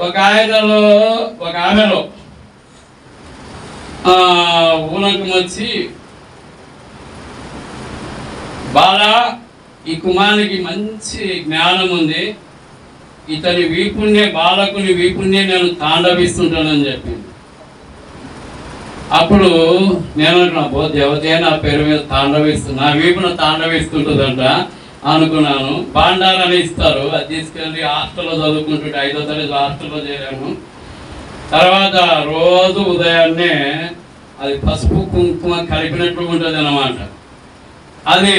ఒక ఆమెలో ఊనకం వచ్చి, బాలా ఈ కుమారునికి మంచి జ్ఞానం ఉంది, ఇతని వీపుణ్ణే బాలకుని వీపుణ్ణే నేను తాండవిస్తుంటానని చెప్పింది. అప్పుడు నేను అంటున్నా, దేవతే నా పేరు మీద తాండవిస్తున్నా, నా వీపున తాండవిస్తుంటుందంట అనుకున్నాను. బాండాలని ఇస్తారు, అది తీసుకెళ్ళి హాస్టల్లో చదువుకుంటుంటే 5వ తరగతి హాస్టల్లో చేరాను. తర్వాత రోజు ఉదయాన్నే అది పసుపు కుంకుమ కలిపినట్టు ఉంటుంది అన్నమాట. అది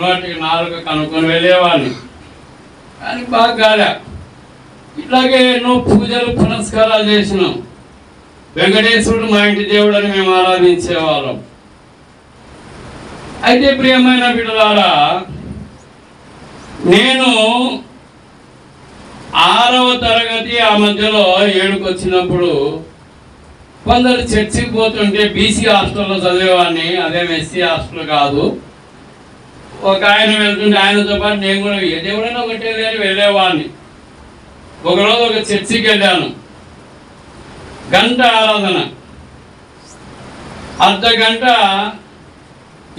104 కనుక్కొని వెళ్ళేవాడిని. కానీ బాగా గాలే. ఇట్లాగే ఎన్నో పూజలు పునస్కారాలు చేసినాం. వెంకటేశ్వరుడు మా ఇంటి దేవుడు అని మేము ఆరాధించేవాళ్ళం. అయితే ప్రియమైన బిడ్డలారా, నేను 6వ తరగతి ఆ మధ్యలో 7కి వచ్చినప్పుడు కొందరు చర్చికి పోతుంటే బీసీ హాస్టల్లో చదివేవాడిని, అదేం ఎస్సీ హాస్టల్ కాదు. ఒక ఆయన వెళ్తుంటే ఆయనతో పాటు నేను కూడా ఏ దేవుడైనా ఒకటే లేని వెళ్ళేవాడిని. ఒకరోజు ఒక చర్చికి వెళ్ళాను. గంట ఆరాధన, అర్ధగంట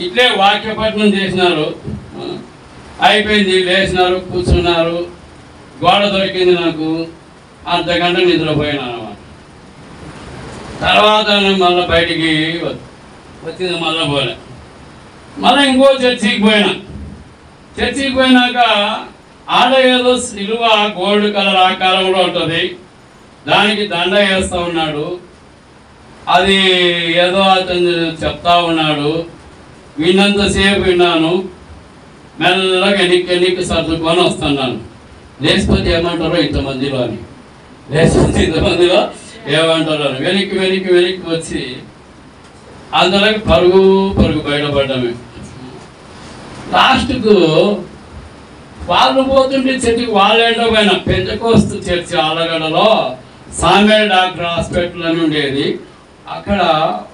ఇట్లే వాక్యపట్నం చేసినారు. అయిపోయింది, లేచినారు, కూర్చున్నారు. గోడ దొరికింది నాకు. అర్ధగంట నిద్రపోయాను అన్నమాట. తర్వాత నేను మళ్ళీ బయటికి వచ్చింది, మళ్ళీ పోలే. మళ్ళీ ఇంకో చర్చికి పోయినా. చర్చికి పోయినాక ఆడ ఏదో సిలువ గోల్డ్ కలర్ ఆకారంలో ఉంటుంది, దానికి దండ వేస్తూ ఉన్నాడు. అది ఏదో అతను చెప్తా ఉన్నాడు. విన్నంతసేపు విన్నాను. మెల్లగా ఎన్నిక సర్దుకొని వస్తున్నాను. లేకపోతే ఏమంటారో ఇంతమందిలో అని, లేకపోతే ఇంతమందిలో ఏమంటారో అని వెనక్కి వచ్చి అందులోకి పరుగు బయటపడ్డామే. లాస్ట్కు వాళ్ళు పోతుంటే చర్చికి వాళ్ళేంటో పోయినా. పెంతకోస్తు చర్చి ఆలగడలో సామ్యుయల్ డాక్టర్ హాస్పిటల్ అని ఉండేది. అక్కడ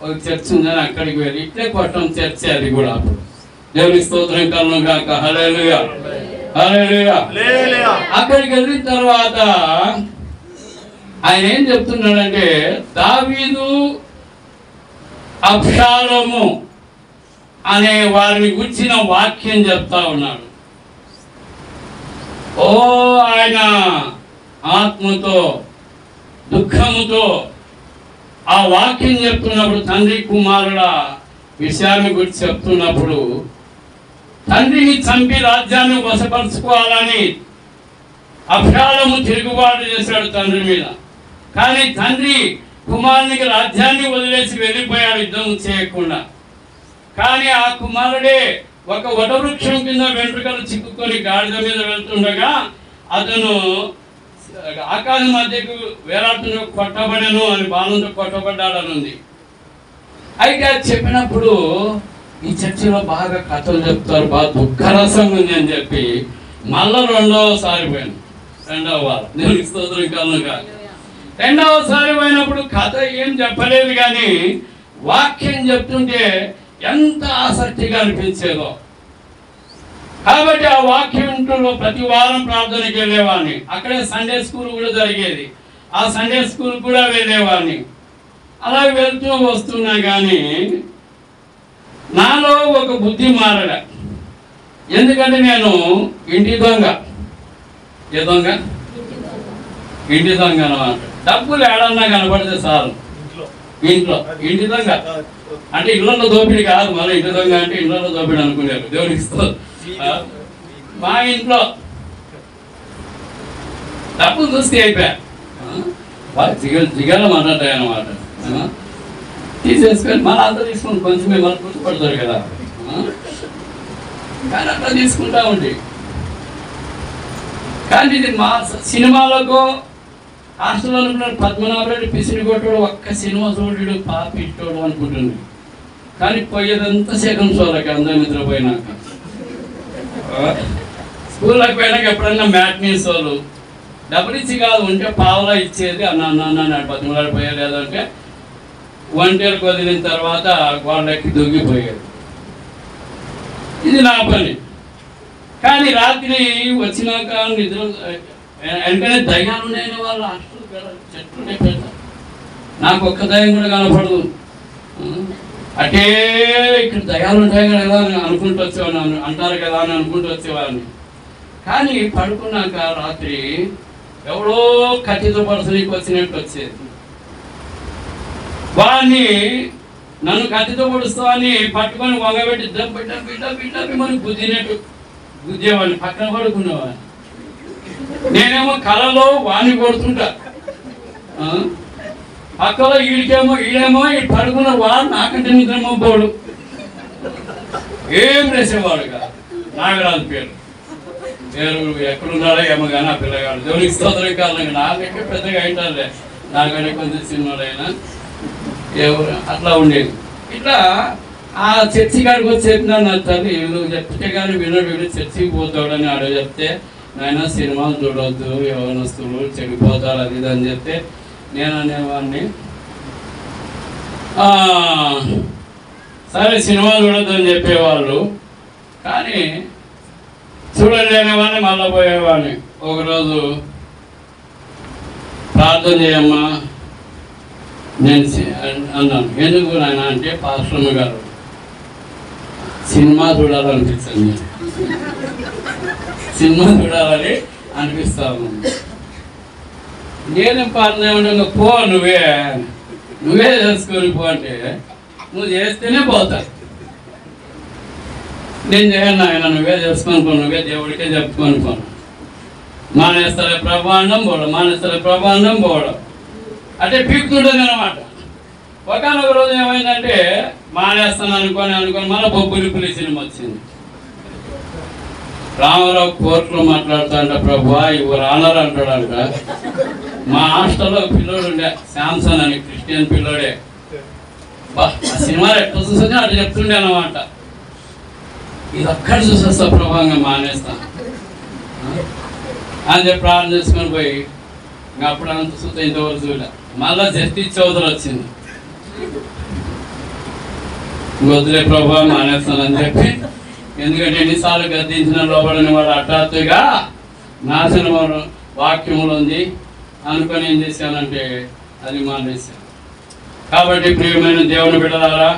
ఒక చర్చ్ ఉందని అక్కడికి వెళ్ళి ఇట్లే కొట్టం చర్చి. అది కూడా అప్పుడు దేవుని స్తోత్రం కలను కాక. హల్లెలూయా హల్లెలూయా. అక్కడికి వెళ్ళిన తర్వాత ఆయన ఏం చెప్తున్నాడంటే, దావీదు అబ్షాలోము అనే వారిని గురించిన వాక్యం చెప్తా ఉన్నాడు. ఓ ఆయన ఆత్మతో దుఃఖముతో ఆ వాక్యం చెప్తున్నప్పుడు, తండ్రి కుమారుల విషయాన్ని గురించి చెప్తున్నప్పుడు, తండ్రిని చంపి రాజ్యాన్ని వశపరుచుకోవాలని అబ్షాలోము తిరుగుబాటు చేశాడు తండ్రి మీద. కానీ తండ్రి కుమారునికి రాజ్యాన్ని వదిలేసి వెళ్ళిపోయాడు యుద్ధం చేయకుండా. కానీ ఆ కుమారుడే ఒక వటవృక్షం కింద వెంట్రుకలు చిక్కుకొని గాడిద మీద వెళ్తుండగా అతను ఆకాశం మధ్యకు వేలాడుతున్న కొట్టబడను అని బాణంతో కొట్టబడ్డాడని ఉంది. అయితే అది చెప్పినప్పుడు ఈ చర్చిలో బాగా కథలు చెప్తారు, బాగా దుఃఖరసం ఉంది అని చెప్పి మళ్ళా రెండవసారి పోయాను. రెండవ వారం దేవునికి స్తోత్రం కలుగుగా. రెండవసారి పోయినప్పుడు కథ ఏం చెప్పలేదు, కానీ వాక్యం చెప్తుంటే ఎంత ఆసక్తిగా అనిపించేదో. కాబట్టి ఆ వాక్యంలో ప్రతి వారం ప్రార్థనకి వెళ్ళేవాడిని. అక్కడే సండే స్కూల్ కూడా జరిగేది. ఆ సండే స్కూల్ కూడా వెళ్ళేవాడిని. అలా వెళ్తూ వస్తున్నా కానీ నాలో ఒక బుద్ధి మారడ. ఎందుకంటే నేను ఇంటి దొంగ. ఏ దొంగ? ఇంటి దొంగ అన్నమాట. డబ్బులు ఏడన్నా కనపడితే చాలు ఇంట్లో. ఇంటి దొంగ అంటే ఇళ్ళలో దోపిడి కాదు, మళ్ళీ ఇంటి దొంగ అంటే ఇళ్ళలో దోపిడి అనుకునేరు. దేవునికి మా ఇంట్లో డబ్బులు చూస్తే అయిపోయా. జిగల మాట్లాడతాయి అన్నమాట. తీసేసుకొని మళ్ళీ అంతా తీసుకొని కొంచెమే మళ్ళీ గుర్తుపడతారు కదా. కానీ అట్లా తీసుకుంటా ఉండి. కానీ ఇది మా సినిమాలకు హాస్టల్ అనుకున్నాడు. పద్మనాభరెడ్డి పిసిని కొట్టాడు, ఒక్క సినిమా చూడు పాపి ఇట్టోడు అనుకుంటుంది. కానీ పోయేదంతా సెకండ్ షోలకి అందరూ నిద్రపోయినాక. స్కూల్లోకి పోయినాక ఎప్పుడన్నా మ్యాట్నీ షోలు డబ్బులు ఇచ్చి కాదు, ఉంటే పావలా ఇచ్చేది. అన్న బతిమలాడిపోయా, లేదంటే ఒంటేలకు వదిలిన తర్వాత వాళ్ళకి దొంగిపోయాడు. ఇది నా పని. కానీ రాత్రి వచ్చినాక నిద్ర వెంటనే దయ్యాలు ఉన్నాయని వాళ్ళు హాస్టల్ చెట్లు పెడతారు. నాకు ఒక్క దయ్యం కూడా కనపడదు. అటే ఇక్కడ దయ్యాలు ఉంటాయి కదా అని అనుకుంటూ వచ్చేవాడిని, అంటారు కదా అని అనుకుంటూ వచ్చేవాడిని. కానీ పడుకున్నాక రాత్రి ఎవడో కత్తితో పడుతునికి వచ్చినట్టు వచ్చేది. వాడిని నన్ను కత్తితో పొడుస్తావని పట్టుకొని వంగబెట్టి బిడ్డ మనకి గుద్దినట్టు గుద్దేవాడిని. పక్కన పడుకునేవాడిని. నేనేమో కళలో వాణ్ణి కొడుతుంటా. పక్కలో ఈడేమో పడుకున్న వాడు నాకంటే నిద్రమోపోడు. ఏం వేసేవాడు కాదు. నాగరాజు పేరు వేరు ఎక్కడున్నారో ఏమో కానీ ఆ పిల్లగాడు దేవునికి స్తోత్రం కారణంగా నాకంటే పెద్దగా అయిటారులే, నాకంటే కొంచెం సినిమాలైనా ఎవరు అట్లా ఉండేది. ఇట్లా ఆ చర్చి కాడికి వచ్చి చెప్పినా నా తల్లి నువ్వు చెప్తే కానీ వీడు చర్చికి పోతాడని ఆడ చెప్తే, నాయన సినిమాలు చూడవద్దు, యవనస్తులు చెడిపోతారు అది ఇది అని చెప్తే నేను అనేవాడిని, సరే సినిమా చూడొద్దు అని చెప్పేవాళ్ళు, కానీ చూడలేనివాడిని మళ్ళీ పోయేవాడిని. ఒకరోజు ప్రార్థన చేయమ్మా నేను అన్నాను. ఎందుకు నాయన అంటే పాస్టర్మ గారు సినిమా చూడాలనిపిస్తుంది, సినిమా చూడాలని అనిపిస్తాను. నేనేం ప్రార్థన ఏమంటే పో నువ్వే చేసుకొని పో అంటే నువ్వు చేస్తేనే పోతా, నేను చేయను ఆయన నువ్వే చేసుకొని పో, నువ్వే దేవుడికే చెప్పుకొని పోను. మానేస్తలే ప్రభాండం పోవడం అంటే పీకుతుండేది అనమాట. ఒకనొక రోజు ఏమైందంటే మానేస్తాను అనుకొని మళ్ళీ బొబ్బులి సినిమా వచ్చింది. రామారావు కోర్టులో మాట్లాడుతాంట, ప్రభు ఇవ్వ రానర్ అంటాడంట. మా హాస్టల్లో పిల్లోడు ఉండే శాంసన్ అని, క్రిస్టియన్ పిల్లోడే. ఆ సినిమా ఎట్లా చూసా అట్లా చెప్తుండే అనమాట. ఇది ఒక్కడ చూసేస్తా ప్రభావంగా మానేస్తాను అని చెప్పి ప్రార్థన చేసుకొని పోయి ఇంకా అప్పుడు అంత చూస్తే ఇంతవరకు చూడ. మళ్ళా జస్టిస్ చౌదరి వచ్చింది, వదిలే ప్రభావ మానేస్తానని చెప్పి. ఎందుకంటే ఎన్నిసార్లు గద్దించిన లోపలని వాడు హఠాత్తుగా నాశనం వాక్యంలో ఉంది అనుకొని ఏం చేశానంటే అది మానేశాను. కాబట్టి ప్రియమైన దేవుని బిడ్డలారా,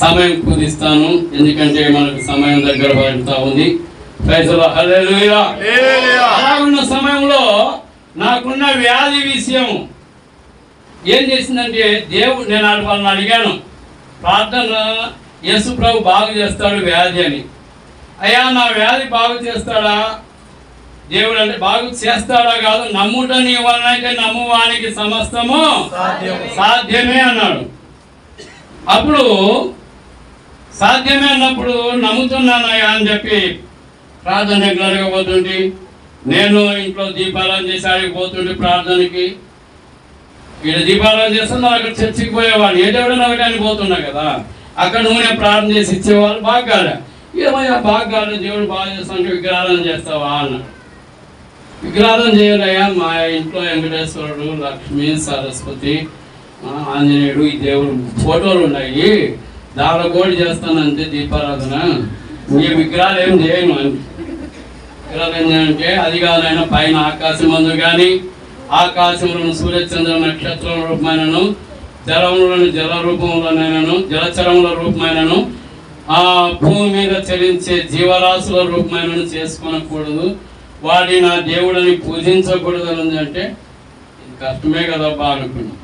సమయం కుదిస్తాను ఎందుకంటే మనకు సమయం దగ్గర పడుతూ ఉంది. ప్రైజ్లో హల్లెలూయా. అలాగున్న సమయంలో నాకున్న వ్యాధి విషయం ఏం చేసిందంటే దేవుడు, నేను వాళ్ళని అడిగాను ప్రార్థన, యేసు ప్రభు బాగు చేస్తాడు వ్యాధి అని. అయ్యా నా వ్యాధి బాగు చేస్తాడా దేవుడు అంటే? బాగు చేస్తాడా కాదు, నమ్ముట నీ వలన అయితే నమ్మువానికి సమస్తము సాధ్యమే అన్నాడు. అప్పుడు సాధ్యమే అన్నప్పుడు నమ్ముతున్నానయ్యా అని చెప్పి ప్రార్థన రెగ్యులర్గా పోతుంటే, నేను ఇంట్లో దీపారాధన చేసి ఆడికి పోతుంటే ప్రార్థనకి, ఇక్కడ దీపారాధన చేస్తున్నా అక్కడ చర్చికి పోయేవాళ్ళు, ఏ దేవుడు నవ్వడానికి పోతున్నా కదా, అక్కడ నూనె ప్రార్థన చేసి ఇచ్చేవాళ్ళు. బాగా కాలే, ఏమయ్యా బాగా కాలే, దేవుడు బాగా చేస్తానంటే విగ్రహారాధన చేస్తావా అన్నాడు. విగ్రహారాధన చేయాలయ్యా, మా ఇంట్లో వెంకటేశ్వరుడు, లక్ష్మి, సరస్వతి, ఆంజనేయుడు ఈ దేవుడు ఫోటోలు ఉన్నాయి, దానిలో కూడా చేస్తానంతే దీపారాధన, ఈ విగ్రహాలు ఏం చేయను అని. విగ్రహాలు ఏం చేయాలంటే అది కాదైనా పైన ఆకాశం అందు కానీ ఆకాశంలోని సూర్యచంద్ర నక్షత్రం రూపమైనను, జలంలోని జల రూపంలోనైనను, జలచరముల రూపమైనను, ఆ భూమి మీద చలించే జీవరాశుల రూపమైనను చేసుకోనకూడదు, వాడి నా దేవుడిని పూజించకూడదు అని. అంటే ఇది కష్టమే కదా బా అనుకున్నాను.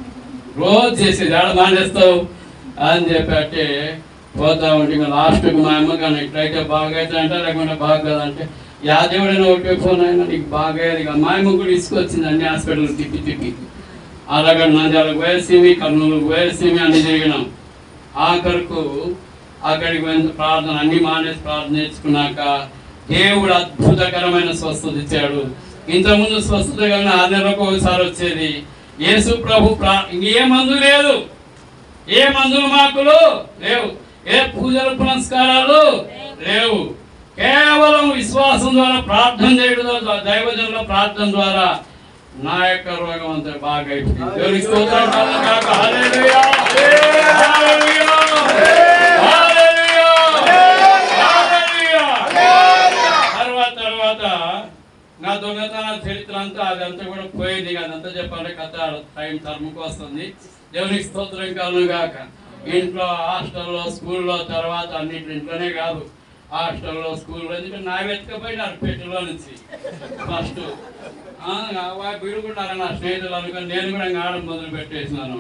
రోజు చేసేది ఆడ మానేస్తావు అని చెప్పి అంటే పోతా ఉంటే ఇంకా లాస్ట్కి మా అమ్మ కానీ ఇట్లయితే బాగా అయితే అంటే, లేకుంటే బాగా కదంటే, యా దేవుడైనా ఒకటే ఫోన్ అయినా నీకు బాగా అయ్యేది. ఇక మా అమ్మ కూడా తీసుకొచ్చింది అన్ని హాస్పిటల్ తిప్పి అలాగ నంద్యాలకు పోయేసేమి, కర్నూలుకు పోయేసేమి అన్ని తిరిగినాం. ఆఖరుకు అక్కడికి పోయిన ప్రార్థన అన్ని మానేసి ప్రార్థన నేర్చుకున్నాక దేవుడు అద్భుతకరమైన స్వస్థత ఇచ్చాడు. ఇంతకుముందు స్వస్థత కానీ 6 నెలలకు ఒకసారి వచ్చేది. యేసు ప్రభు ఏ మందు లేదు, ఏ మందులు మాకులు లేవు, ఏ పూజలు పునస్కారాలు లేవు, కేవలం విశ్వాసం ద్వారా ప్రార్థన చేయడం ద్వారా, దైవజనుల ప్రార్థన ద్వారా నా యొక్క రోగం అంతా బాగా అయిపోయింది. దేవునికి స్తోత్రం కలుగుగాక. హల్లెలూయా, హల్లెలూయా, హల్లెలూయా, హల్లెలూయా. తర్వాత నా దొంగతన చరిత్ర అంతా అదంతా కూడా పోయింది. అదంతా చెప్పాలంటే కథ టైం తరుముకు వస్తుంది. దేవునికి స్తోత్రం కలుగుగాక. ఇంట్లో, హాస్టల్లో, స్కూల్లో, తర్వాత అన్నింటి ఇంట్లోనే కాదు, హాస్టల్లో, స్కూల్లో, ఎందుకంటే నా వెతకపోయినారు పెట్టెలో నుంచి ఫస్ట్ వీడుకుంటారు నా స్నేహితులు అనుకుని నేను కూడా ఆడడం మొదలు పెట్టేసినాను.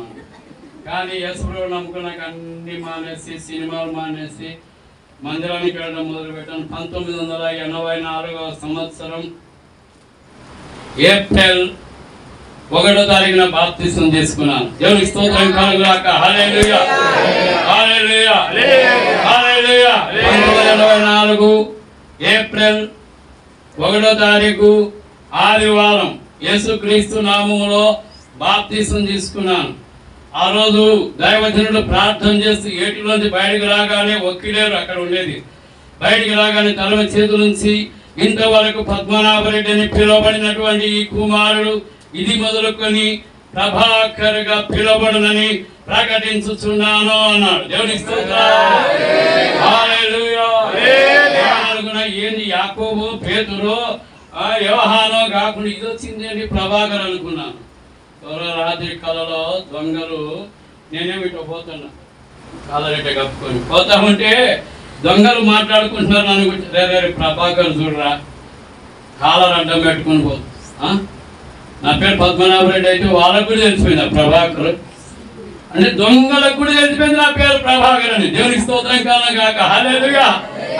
కానీ యేసుప్రభు నమ్ముకున్నాక అన్ని మానేసి, సినిమాలు మానేసి మందిరానికి వెళ్ళడం మొదలు పెట్టాను. 1984వ సంవత్సరం ఏప్రిల్ 1వ తారీఖున బాప్తిసం తీసుకున్నాను. దేవునికి స్తోత్రం కలుగుగాక. హల్లెలూయా, హల్లెలూయా, హల్లెలూయా. 1984 ఏప్రిల్ 1వ తారీఖు ఆదివారం యేసుక్రీస్తు నామములో బాప్తిసం తీసుకున్నాను. ఆ రోజు దైవజనుడు ప్రార్థన చేస్తూ ఏటిలోంచి బయటకు రాగానే ఒక్కిలేరు అక్కడ ఉండేది. బయటికి రాగానే తల చేతుల నుంచి ఇంతవరకు పద్మనాభరెడ్డి అని పిలువబడినటువంటి ఈ కుమారుడు ఇది మొదలుకొని ప్రభాకర్గా పిలువబడునని ప్రకటించుచున్నాను అన్నాడు. దేవుని స్తోత్రం. హల్లెలూయా. ఏంది యాకోబు పేతురు యోహానో కాకుండా ఇది వచ్చింది అండి ప్రభాకర్ అనుకున్నాను. రాత్రి కళలో దొంగలు నేనేమి ఇట్లా పోతున్నా కాలరెట్ట కప్పుకొని పోతా ఉంటే దొంగలు మాట్లాడుకుంటున్నారు. అనుకుంటే ప్రభాకర్ చూడరా కాలర్ అడ్డం పెట్టుకుని పోతు. నా పేరు పద్మనాభరెడ్డి అయితే వాళ్ళకు కూడా తెలిసిపోయింది ప్రభాకర్ అంటే దొంగలకు కూడా తెలిసిపోయింది నా పేరు ప్రభాకర్ అని. దేవునికి స్తోత్రం కాలం కాక హల్లెలూయా.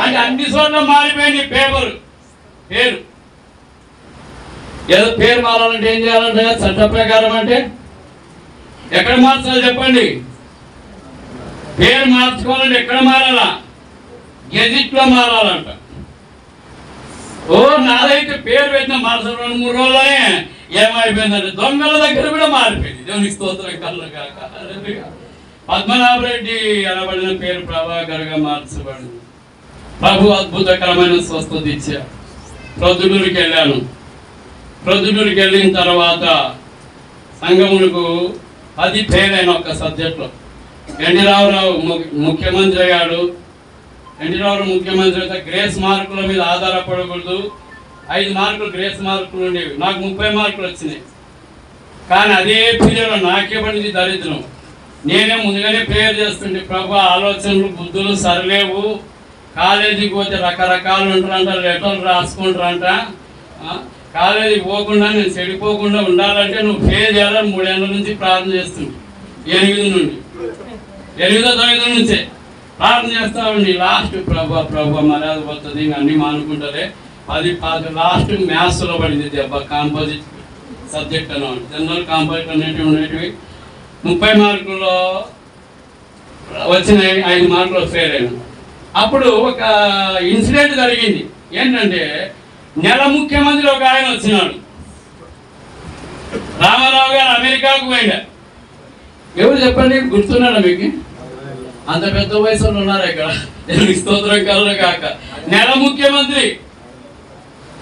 అంటే అన్ని చోట్ల మారిపోయింది పేరు. ఏదో పేరు మారాలంటే ఏం చేయాలంటే చట్ట ప్రకారం అంటే ఎక్కడ మార్చాలి చెప్పండి. పేరు మార్చుకోవాలంటే ఎక్కడ మారాలా? గెజిట్లో మారాలంట. నాదైతే పేరు పెట్టిన మార్చడం 2-3 రోజులనే ఏమైపోయిందంటే దొంగల దగ్గర కూడా మారిపోయింది. దేవునికి స్తోత్రం కళ్ళు కాక. పద్మనాభరెడ్డి అనబడిన పేరు ప్రభాకర్గా మార్చబడింది. ప్రభు అద్భుతకరమైన స్వస్థత ఇచ్చారు. ప్రొద్దుటూరుకి వెళ్ళాను. ప్రొద్దుటూరుకి వెళ్ళిన తర్వాత సంఘములకు 10 ఫెయిల్ అయిన ఒక సబ్జెక్ట్లో. ఎన్టీ రామారావు ముఖ్యమంత్రి అయ్యాడు. ఎన్టీ రామారావు ముఖ్యమంత్రి అయితే గ్రేస్ మార్కుల మీద ఆధారపడకూడదు. 5 మార్కులు గ్రేస్ మార్కులు ఉండేవి. నాకు 30 మార్కులు వచ్చినాయి. కానీ అదే పీరియడ్లో నాకే పడింది దరిద్రం. నేనే ముందుగానే ప్రేయర్ చేస్తుంటే ప్రభు ఆలోచనలు బుద్ధులు సరిలేవు. కాలేజీకి పోతే రకరకాలు ఉంటారంట, లెటర్లు రాసుకుంటారంట. కాలేజీకి పోకుండా నేను చెడిపోకుండా ఉండాలంటే నువ్వు ఫెయిల్ చేయాలని 3 ఏళ్ళ నుంచి ప్రార్థన చేస్తుంది. 8 నుండి 8వ తరగతి నుంచే ప్రార్థన చేస్తా ఉండి లాస్ట్ ప్రభు మర్యాద పోతుంది అన్నీ మానుకుంటారే 10 లాస్ట్ మ్యాథ్స్లో పడింది దెబ్బ. కాంపోజిట్ సబ్జెక్ట్ అన్నమాట. జనరల్ కాంపోజిట్ అనేటివి ఉండేటివి 30 మార్కుల్లో వచ్చిన 5 మార్కులు ఫెయిల్ అయినా. అప్పుడు ఒక ఇన్సిడెంట్ జరిగింది. ఏంటంటే నెల ముఖ్యమంత్రి ఒక ఆయన వచ్చినాడు. రామారావు గారు అమెరికాకు పోయిండ. ఎవరు చెప్పండి, గుర్తున్నాడా మీకు? అంత పెద్ద వయసులో ఉన్నారు ఇక్కడ. స్తోత్రం కళ్ళు కాక. నెల ముఖ్యమంత్రి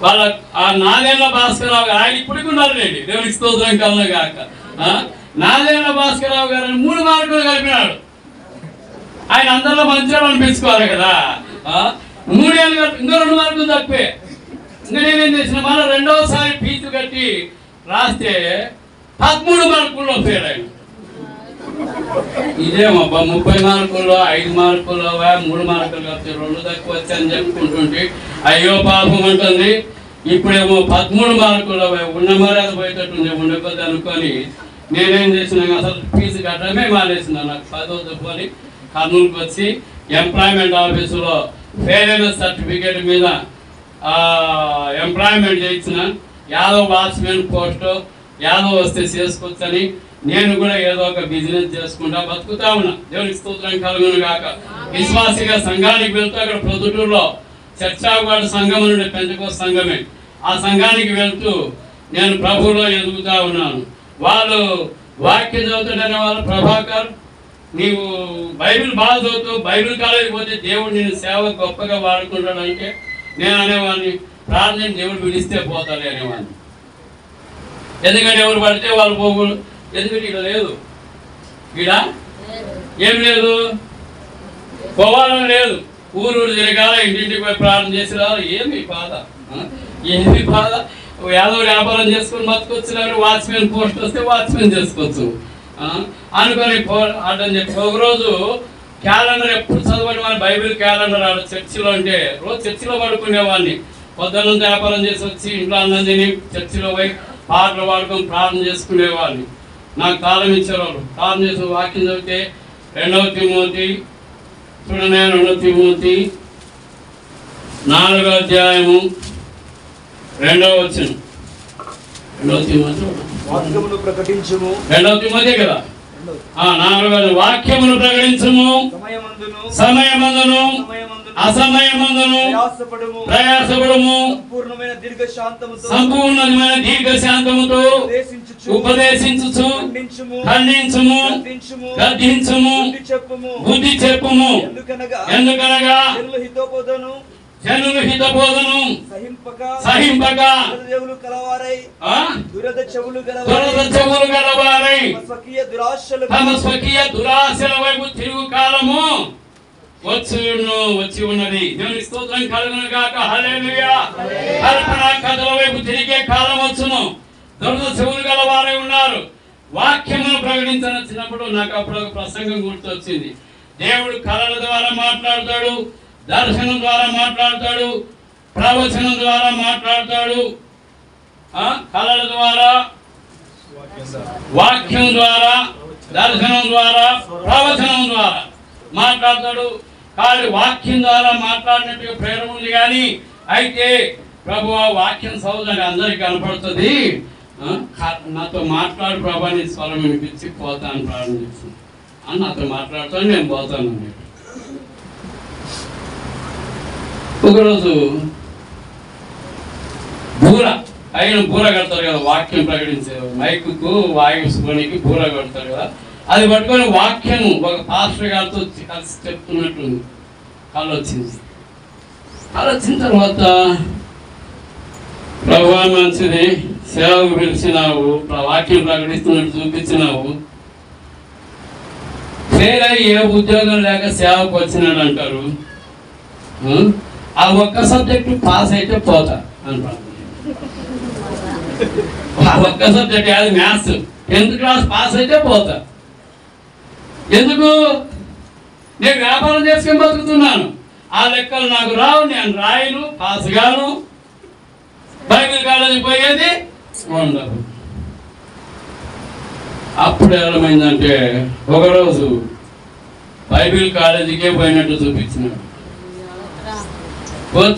వాళ్ళ ఆ నాదేళ్ల భాస్కరరావు గారు ఆయన ఇప్పటికి ఉన్నారు లేండి. దేవునికి స్తోత్రం కళ్ళు కాక. నాదేళ్ల భాస్కరరావు గారు 3 మార్కులు కలిపినాడు. ఆయన అందరిలో మంచిగా అనిపించుకోవాలి కదా. 3 ఏళ్ళు కలిపి ఇంకో 2 మార్కులు తప్పే. ఇంకా నేనేం చేసిన మళ్ళీ 2వసారి ఫీజు కట్టి రాస్తే 13 మార్కుల్లో ఫెయిల్ అయ్యాను. ఇదేమబ్బా 30 మార్కుల్లో 5 మార్కుల్లో 3 మార్కులు కలిపి 2 తక్కువ వచ్చాయని చెప్పుకుంటుంటే అయ్యో పాపం అంటుంది. ఇప్పుడేమో 13 మార్కుల్లో ఉన్న మర్యాద పోయేటట్టుంది ఉండకపోతే అనుకొని నేనేం చేసిన అసలు ఫీజు కట్టడమే మానేసిన. నాకు 10వ తప్పుని కర్నూలుకి వచ్చి ఎంప్లాయ్మెంట్ ఆఫీసులో ఫెయిల్ అయిన సర్టిఫికేట్ మీద ఎంప్లాయ్మెంట్ చేయించిన. యాదవ్ వాచ్మెన్ పోస్టు యాదవ్ వస్తే చేసుకోవచ్చని నేను కూడా ఏదో ఒక బిజినెస్ చేసుకుంటా బతుకుతా ఉన్నా. దేవునికి స్తోత్రం కలుగును గాక. విశ్వాసిగా సంఘానికి వెళ్తూ అక్కడ ప్రొద్దుటూరులో చర్చావాడ సంఘం నుండి పెంచుకోస్ సంఘమే. ఆ సంఘానికి వెళ్తూ నేను ప్రభువులో ఎదుగుతా ఉన్నాను. వాళ్ళు వాక్యం చదువుతుంటేనే వాళ్ళు ప్రభాకర్ నీవు బైబిల్ బాగా చదువుతూ బైబిల్ కాలేజీకి పోతే దేవుడు నేను సేవ గొప్పగా వాడుకుంటాడు అంటే నేను అనేవాడిని ప్రార్థన దేవుడు విడిస్తే పోతాడు అనేవాడిని. ఎందుకంటే ఎవరు పడితే వాళ్ళు పోకూడదు. ఎందుకంటే ఇక్కడ లేదు, ఇక్కడ ఏం లేదు, పోవాలని లేదు. ఊరు తిరగాల, ఇంటింటికి పోయి ప్రార్థన చేసి రావాలి. ఏమి బాధ, ఏమి బాధ. యాదవ్ వ్యాపారం చేసుకొని బతుకొచ్చు. వాచ్మెన్ పోస్ట్ వస్తే వాచ్మెన్ చేసుకోవచ్చు అనుకొని అడ్డం చెప్పి ఒకరోజు క్యాలెండర్ ఎప్పుడు చదవని వాడిని బైబిల్ క్యాలెండర్ ఆడ చర్చిలో అంటే రోజు చర్చిలో పడుకునేవాడిని. పొద్దున్నంతా వ్యాపారం చేసి వచ్చి ఇంట్లో అన్నం తిని చర్చిలో పోయి పాటలు పాడుకొని ప్రార్థన చేసుకునేవాడిని. నాకు తాళం ఇచ్చేవాళ్ళు. తాళం చేసి వాక్యం చదివితే 2వ తిమోతి చూడండి, 2వ తిమోతి 4వ అధ్యాయము 2వ వచనం. 2వ తిమోతి 2వ తిమోతి కదా. 4 వాక్యమును ప్రకటించుము, సమయమందును అసమయమందును ప్రయాసపడుము, సంపూర్ణమైన దీర్ఘశాంతముతో ఉపదేశించుచు ఖండించుము, గద్దించుము, బుద్ధి చెప్పుము. ఎందుకనగా జనులు హితబోధను సహింపక దురద చెవులు గలవారై తమ స్వకీయ దురాశల వైపు తిరుగు కాలము వచ్చి ఉన్నది. దేవుని స్తోత్రం కలుగును గాక. హల్లెలూయా. కల్పన కథల వైపు తిరిగే కాలం వచ్చును. దురద చెవులు గలవారై ఉన్నారు. వాక్యమును ప్రకటించినప్పుడు నాకు అప్పుడు ఒక ప్రసంగం గుర్తొచ్చింది. దేవుడు కళల ద్వారా మాట్లాడతాడు, దర్శనం ద్వారా మాట్లాడతాడు, ప్రవచనం ద్వారా మాట్లాడతాడు, కళల ద్వారా, వాక్యం ద్వారా, దర్శనం ద్వారా, ప్రవచనం ద్వారా మాట్లాడతాడు. కానీ వాక్యం ద్వారా మాట్లాడినట్టుగా ప్రేరణ ఉంది. కానీ అయితే ప్రభు ఆ వాక్యం సౌజన్యంగా అందరికి కనపడుతుంది. నాతో మాట్లాడు ప్రభా, నీ స్వరం వినిపించి పోతాను ప్రారంభించింది అని నాతో మాట్లాడుతాను, నేను పోతాను. ఒకరోజు బూర కడతారు కదా, వాక్యం ప్రకటించే మైకుకు వాయుకి బూర కడతారు కదా, అది పట్టుకొని వాక్యం ఒక పాస్టర్ గారితో కలిసి చెప్తున్నట్టుంది. కళ్ళు వచ్చిన తర్వాత ప్రభువా మంచిది, సేవకు పిలిచినావు, వాక్యం ప్రకటిస్తున్నట్టు చూపించినావు, ఫెయిల్ అయ్యి ఏ ఉద్యోగం లేక సేవకు వచ్చినాడు అంటారు. ఆ ఒక్క సబ్జెక్టు పాస్ అయితే పోతా అంటారు. ఆ ఒక్క సబ్జెక్ట్ అది మ్యాథ్స్, 10th క్లాస్ పాస్ అయితే పోతా. ఎందుకు? నేను వ్యాపారం చేసుకొని బతుకుతున్నాను. ఆ లెక్కలు నాకు రావు, నేను రాయను, పాస్ గాను, బైబిల్ కాలేజీ పోయేది ఉండదు. అప్పుడు ఏమైందంటే ఒకరోజు బైబిల్ కాలేజీకే పోయినట్టు చూపించినాడు.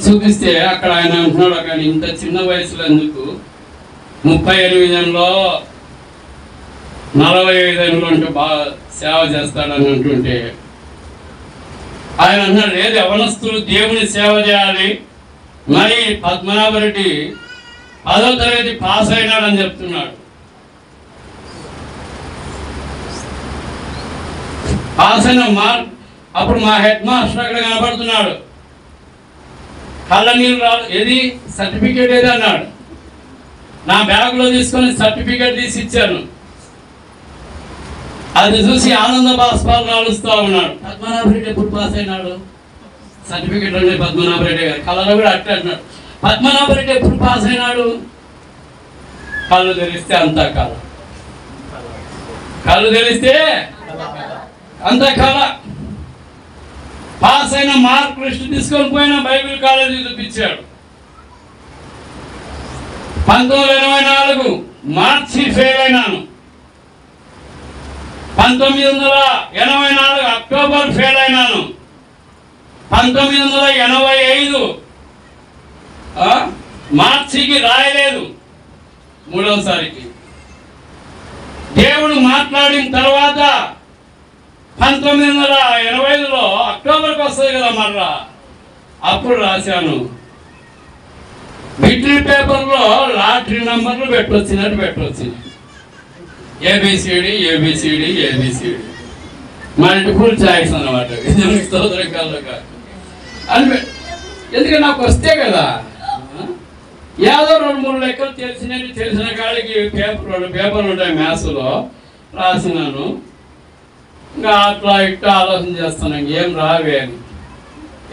చూపిస్తే అక్కడ ఆయన అంటున్నాడు, అక్కడ ఇంత చిన్న వయసులో ఎందుకు 38 ఏళ్ళలో 45 ఏళ్ళు అంటే బాగా సేవ చేస్తాడని అంటుంటే ఆయన అన్నాడు, లేదు యవనస్తులు దేవుని సేవ చేయాలి. మరి పద్మనాభరెడ్డి 10వ తరగతి పాస్ అయినాడని చెప్తున్నాడు. పాస్ అయిన అప్పుడు మా హెడ్ మాస్టర్ అక్కడ కనపడుతున్నాడు. కళ్ళ నీళ్ళు రాదు, ఏది సర్టిఫికేట్ ఏది అన్నాడు. నా బ్యాగ్లో తీసుకొని సర్టిఫికేట్ తీసి ఇచ్చాను. అది చూసి ఆనంద బాష్పాలు రాలుస్తూ ఉన్నాడు. పద్మనాభరెడ్డి ఎప్పుడు పాస్ అయినాడు? సర్టిఫికేట్ అంటే పద్మనాభరెడ్డి గారు. కళ్ళలో కూడా అట్లా అంటున్నాడు, పద్మనాభరెడ్డి ఎప్పుడు పాస్ అయినాడు? కళ్ళు తెరిస్తే అంతా కళ, కళ్ళు తెరిస్తే అంతా కళ. పాస్ అయిన మార్క్ లిస్ట్ తీసుకొని పోయిన బైబిల్ కాలేజీ చూపించాడు. 1984 మార్చి ఫెయిల్ అయినాను. 1984 అక్టోబర్ ఫెయిల్ అయినాను. 1985 మార్చికి రాయలేదు, 3వసారికి. దేవుడు మాట్లాడిన తర్వాత 1985లో అక్టోబర్కి వస్తుంది కదా మళ్ళా, అప్పుడు రాశాను. బిట్రీ పేపర్లో లాటరీ నంబర్లు పెట్టొచ్చినట్టు పెట్టొచ్చింది. A B C D A B C D A B C D multiple choice అన్నమాట. స్తోత్రకాల్లో కాదు అని ఎందుకంటే నాకు వస్తే కదా, ఏదో 2-3 లెక్కలు తెలిసిన కాడికి రెండు పేపర్లు ఉంటాయి మ్యాథ్స్లో, రాసినాను. ఇంకా అట్లా ఇట్లా ఆలోచన చేస్తాను, ఏం రావే అని.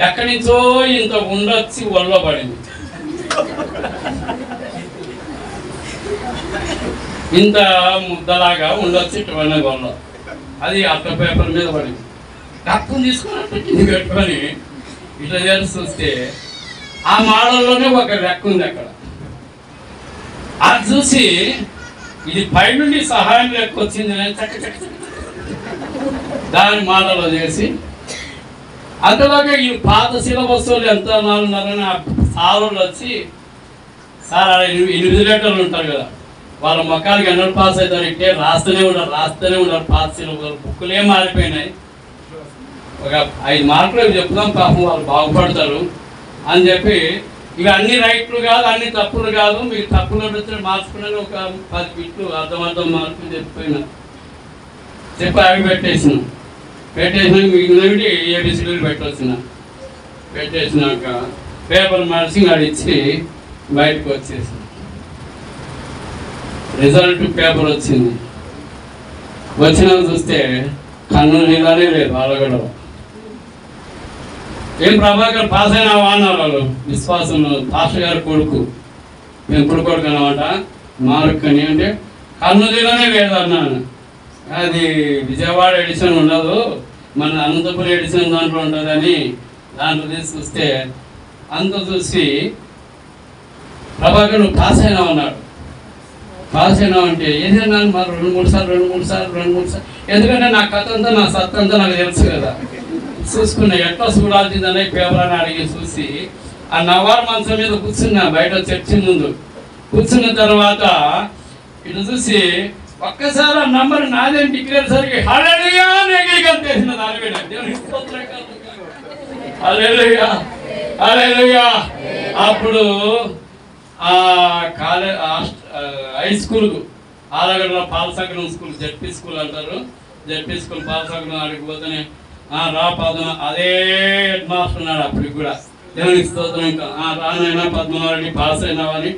ఎక్కడి నుంచో ఇంత ఉండొచ్చి ఒళ్ళో పడింది. ఇంత ముద్దలాగా ఉండొచ్చి ఇటువంటి గొల్ల, అది అట్ట పేపర్ మీద పడింది. కక్కుని తీసుకున్నట్టు కింద పెట్టుకొని ఇట్లా చేసి చూస్తే ఆ మోడల్లోనే ఒక లెక్క ఉంది అక్కడ. అది చూసి ఇది పైనుండి సహాయం లెక్క వచ్చింది, చక్క చక్క దాని మోడల్లో చేసి అంతలోగా ఈ పాత సిలబస్ వాళ్ళు ఎంత 4.5 సార్లు వచ్చి, సార్ 8 లీటర్లు ఉంటారు కదా, వాళ్ళ మొక్కలకి ఎన్నో పాస్ అవుతారు, ఇట్టే రాస్తూనే ఉన్నారు పాస్ బుక్కులే మారిపోయినాయి. ఒక 5 మార్కులు చెప్తాం, పాపం వాళ్ళు బాగుపడతారు అని చెప్పి, ఇక అన్ని రైట్లు కాదు అన్ని తప్పులు కాదు, మీకు తప్పులు వచ్చిన మార్చుకున్నాను ఒక 10 బిట్లు అర్థం మార్కులు చెప్పి అవి పెట్టేసినాక మిగిలినవి ఏబిసిడీలు పెట్టేసినాక పేపర్ మార్చి నడిచి బయటకు వచ్చేసి రిజల్ట్ పేపర్ వచ్చింది. వచ్చినాక చూస్తే కన్ను నీళ్ళనే లేదు ఆలగడలో. ఏం ప్రభాకర్ పాస్ అయినావా అన్నారు వాళ్ళు విశ్వాసంలో. పాస్టర్ గారి కొడుకు పెంపుడు కొడుకు అన్నమాట, మార్కని అంటే కన్ను నీళ్ళనే లేదు అన్నాను. అది విజయవాడ ఎడిషన్ ఉండదు, మన అనంతపురం ఎడిషన్ దాంట్లో ఉంటుందని దాంట్లో తీసి చూస్తే అంత చూసి ప్రభాకర్ నువ్వు పాస్ అయినావు అన్నాడు. పాస్ అయినావు అంటే ఏదైనా మరి 2-3 సార్లు ఎందుకంటే నా కథ అంతా నా సత్త అంతా నాకు తెలుసు కదా. చూసుకున్నా ఎట్లా చూడాల్సిందని పేపర్ అని అడిగి చూసి ఆ నవారు మంచం మీద కూర్చున్నా బయట చర్చి ముందు. కూర్చున్న తర్వాత ఇటు చూసి ఒక్కసారి ఆ నంబర్ నాదేం డిక్లేర్ సరికి హల్లెలూయా తెలిసిన దాని మీద హల్లెలూయా. అప్పుడు ఆ హై స్కూల్కు ఆలగడ్డలో పాలసగరం స్కూల్ జడ్పీ స్కూల్ అంటారు, జడ్పీ స్కూల్ పాలసగరం ఆడిపోతేనే రా పద్మ అదే హెడ్ మాస్టర్ ఉన్నాడు అప్పటికి కూడా. దేవునికి స్తోత్రం. ఇంకా రానైనా పద్మనారెడ్డి పాస్ అయినావని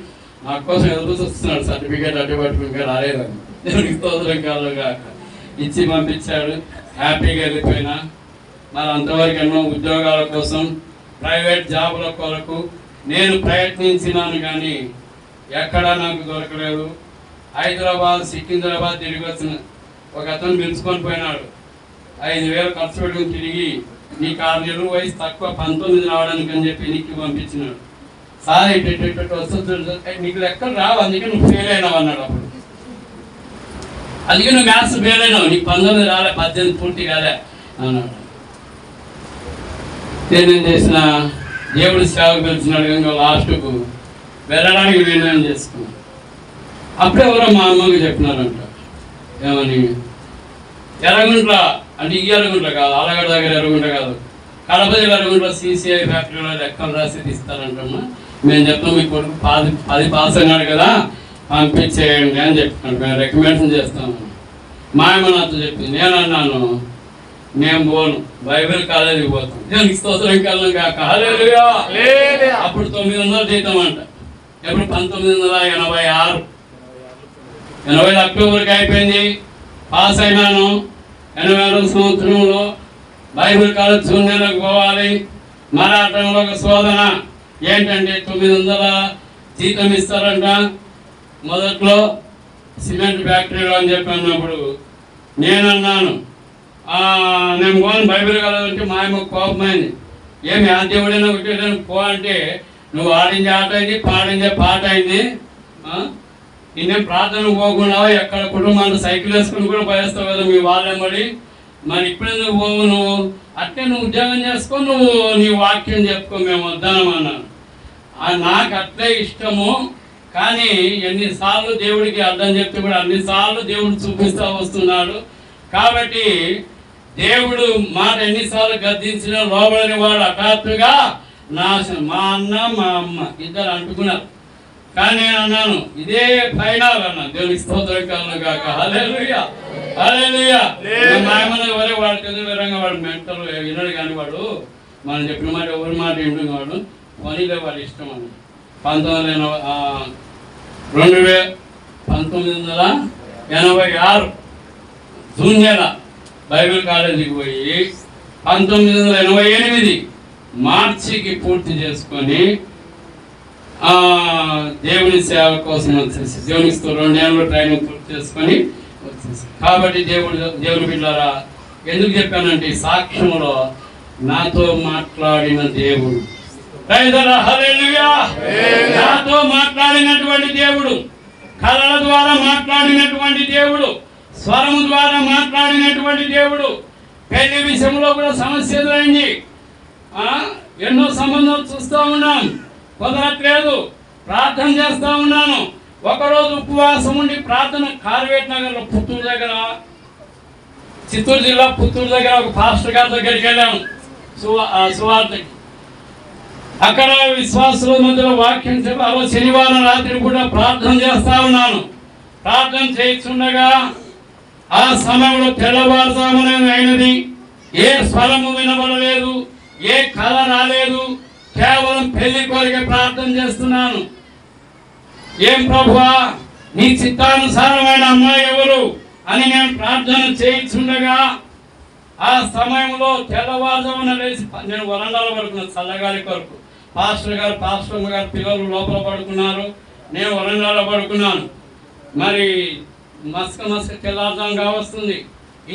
నా కోసం ఎదురు చూస్తున్నాడు, సర్టిఫికేట్ అడ్డు పట్టుకు ఇంకా రాలేదని. దేవునికి స్తోత్రం కాలుగా ఇచ్చి పంపించాడు. హ్యాపీగా వెళ్ళిపోయినా. మరి అంతవరకు ఎన్నో ఉద్యోగాల కోసం ప్రైవేట్ జాబుల కొరకు నేను ప్రయత్నించినాను, కానీ ఎక్కడా నాకు దొరకలేదు. హైదరాబాద్ సికింద్రాబాద్ తిరిగి వచ్చిన ఒక అతను పిలుచుకొని పోయినాడు. 5,000 ఖర్చు పెట్టుకుని తిరిగి నీకు 6 నెలల వయసు తక్కువ 19 రావడానికి అని చెప్పి నీకు పంపించినాడు. సార్ ఇటు వస్తుంది నీకు లెక్కలు రావు, అందుకే నువ్వు ఫెయిల్ అయినావు అన్నాడు. అప్పుడు అందుకే నువ్వు మ్యాథ్స్ ఫెయిల్ అయినావు, నీకు 19 రాలే, 18 పూర్తి కాలే అన్నాడు. నేనేం చేసిన దేవుడి సేవకు పిలిచినాడు, ఇంకా లాస్ట్కు వెళ్ళడానికి నిర్ణయం చేసుకున్నాను. అప్పుడే ఎవరో మా అమ్మకి చెప్పినారంట, ఏమని ఎర్రగుంట్ల అంటే ఈ ఎర్రగుంట్ల కాదు, ఆలగడ్డ దగ్గర ఎర్రగుంట్ల కాదు, కడప ఎర్రగుంట్ల CCI ఫ్యాక్టరీలో లెక్కలు రాసి ఇస్తారంటమ్మా. మేము చెప్తాం మీ కొడుకు 10 పాస్ అయినాడు కదా పంపించేయండి అని చెప్తున్నాడు. మేము రికమెండేషన్ చేస్తాము. మా అమ్మ నాతో చెప్పింది. నేను అన్నాను నేను పోను, బైబిల్ కాలేజీకి పోతాను. నేను స్తోత్రం కళ్ళం కాక హల్లెలూయా. అప్పుడు 900 జీతం అంట. ఎప్పుడు 1986 అక్టోబర్కి అయిపోయింది. పాస్ అయినాను. 86 సంవత్సరంలో బైబిల్ కాలేజ్ జూనియర్లకు పోవాలి. మరాఠంలో ఒక శోధన ఏంటంటే 900 జీతం ఇస్తారంట. మొదట్లో సిమెంట్ ఫ్యాక్టరీలో అని చెప్పి అన్నప్పుడు నేనన్నాను నేను పోను బైబిల్ కాలేజ్ అంటే మా అమ్మ కోపమైంది. ఏమి ఆ దేవుడైనా ఒకటి పో అంటే నువ్వు ఆడించే ఆట అయింది, పాడించే పాట అయింది, ఇన్నేం ప్రార్థనకు పోకుండా ఎక్కడ కుటుంబాన్ని సైకిల్ వేసుకుని కూడా పోయేస్తావు కదా మీ వాళ్ళెంబడి, మరి ఇప్పుడెందుకు పోవు నువ్వు, అట్టే నువ్వు ఉద్యోగం చేసుకో, నువ్వు నీ వాక్యం చెప్పుకో, మేము వద్దామన్నాను. నాకు అట్లే ఇష్టము. కానీ ఎన్నిసార్లు దేవుడికి అర్థం చెప్తే కూడా అన్నిసార్లు దేవుడు చూపిస్తూ వస్తున్నాడు. కాబట్టి దేవుడు మాట ఎన్నిసార్లు గద్దించినా లోబడిన వాడు హఠాత్తుగా నాశనం. మా అన్న మా అమ్మ ఇద్దరు అంటుకున్నారు. కానీ నేను అన్నాను ఇదే ఫైనల్ అన్నా. దేవునికి స్తోత్రం కలుగును గాక. హల్లెలూయా హల్లెలూయా. మా అమ్మని ఎవరే వాడు చదువు విధంగా వాడు మెంటల్ వినడు, కానీ వాడు మనం చెప్పిన మాట ఎవరి మాట వింటుంది, వాడు పనిలే వాడు ఇష్టం అని. 1986 జూన్ నెల బైబిల్ కాలేజీకి పోయి 1988 మార్చికి పూర్తి చేసుకొని దేవుని సేవ కోసం వచ్చేసి దేవునికి 2 నెలలు ట్రైనింగ్ పూర్తి చేసుకొని వచ్చేసి. కాబట్టి దేవుని బిడ్డలారా ఎందుకు చెప్పానంటే ఈ సాక్ష్యంలో నాతో మాట్లాడిన దేవుడు, నాతో మాట్లాడినటువంటి దేవుడు, కళల ద్వారా మాట్లాడినటువంటి దేవుడు, స్వరము ద్వారా మాట్లాడినటువంటి దేవుడు. పెళ్లి విషయంలో కూడా సమస్య ఎదురైంది. ఎన్నో సంబంధాలు చూస్తూ ఉన్నాం, కుదరట్లేదు. ప్రార్థన చేస్తూ ఉన్నాను, ఒకరోజు ఉపవాసం ఉండి ప్రార్థన కార్వేట్ నగర్లో పుత్తూరు దగ్గర, చిత్తూరు జిల్లా పుత్తూరు దగ్గర ఒక పాస్టర్ గారి దగ్గరికి వెళ్ళాను సువార్తకి. అక్కడ విశ్వాసుల మధ్యలో వాక్యం చెప్పాలో శనివారం రాత్రి కూడా ప్రార్థన చేస్తా ఉన్నాను. ప్రార్థన చేస్తుండగా ఆ సమయంలో తెల్లవారుజామున అయినది. ఏ స్వరము వినబడలేదు, ఏ కళ రాలేదు, కేవలం పెళ్లి కోరిక ప్రార్థన చేస్తున్నాను. ఏం ప్రభువా, నీ చిత్తానుసారమైన అమ్మాయి ఎవరు అని నేను ప్రార్థన చేయించుండగా ఆ సమయంలో తెల్లవారుజామున లేచి, నేను వరండాలో పడుకున్నాను చల్లగాలి కొరకు. పాస్టర్ గారు పిల్లలు లోపల పడుకున్నారు, నేను వరండాలో పడుకున్నాను. మరి మస్క తెల్లారుజాముగా వస్తుంది,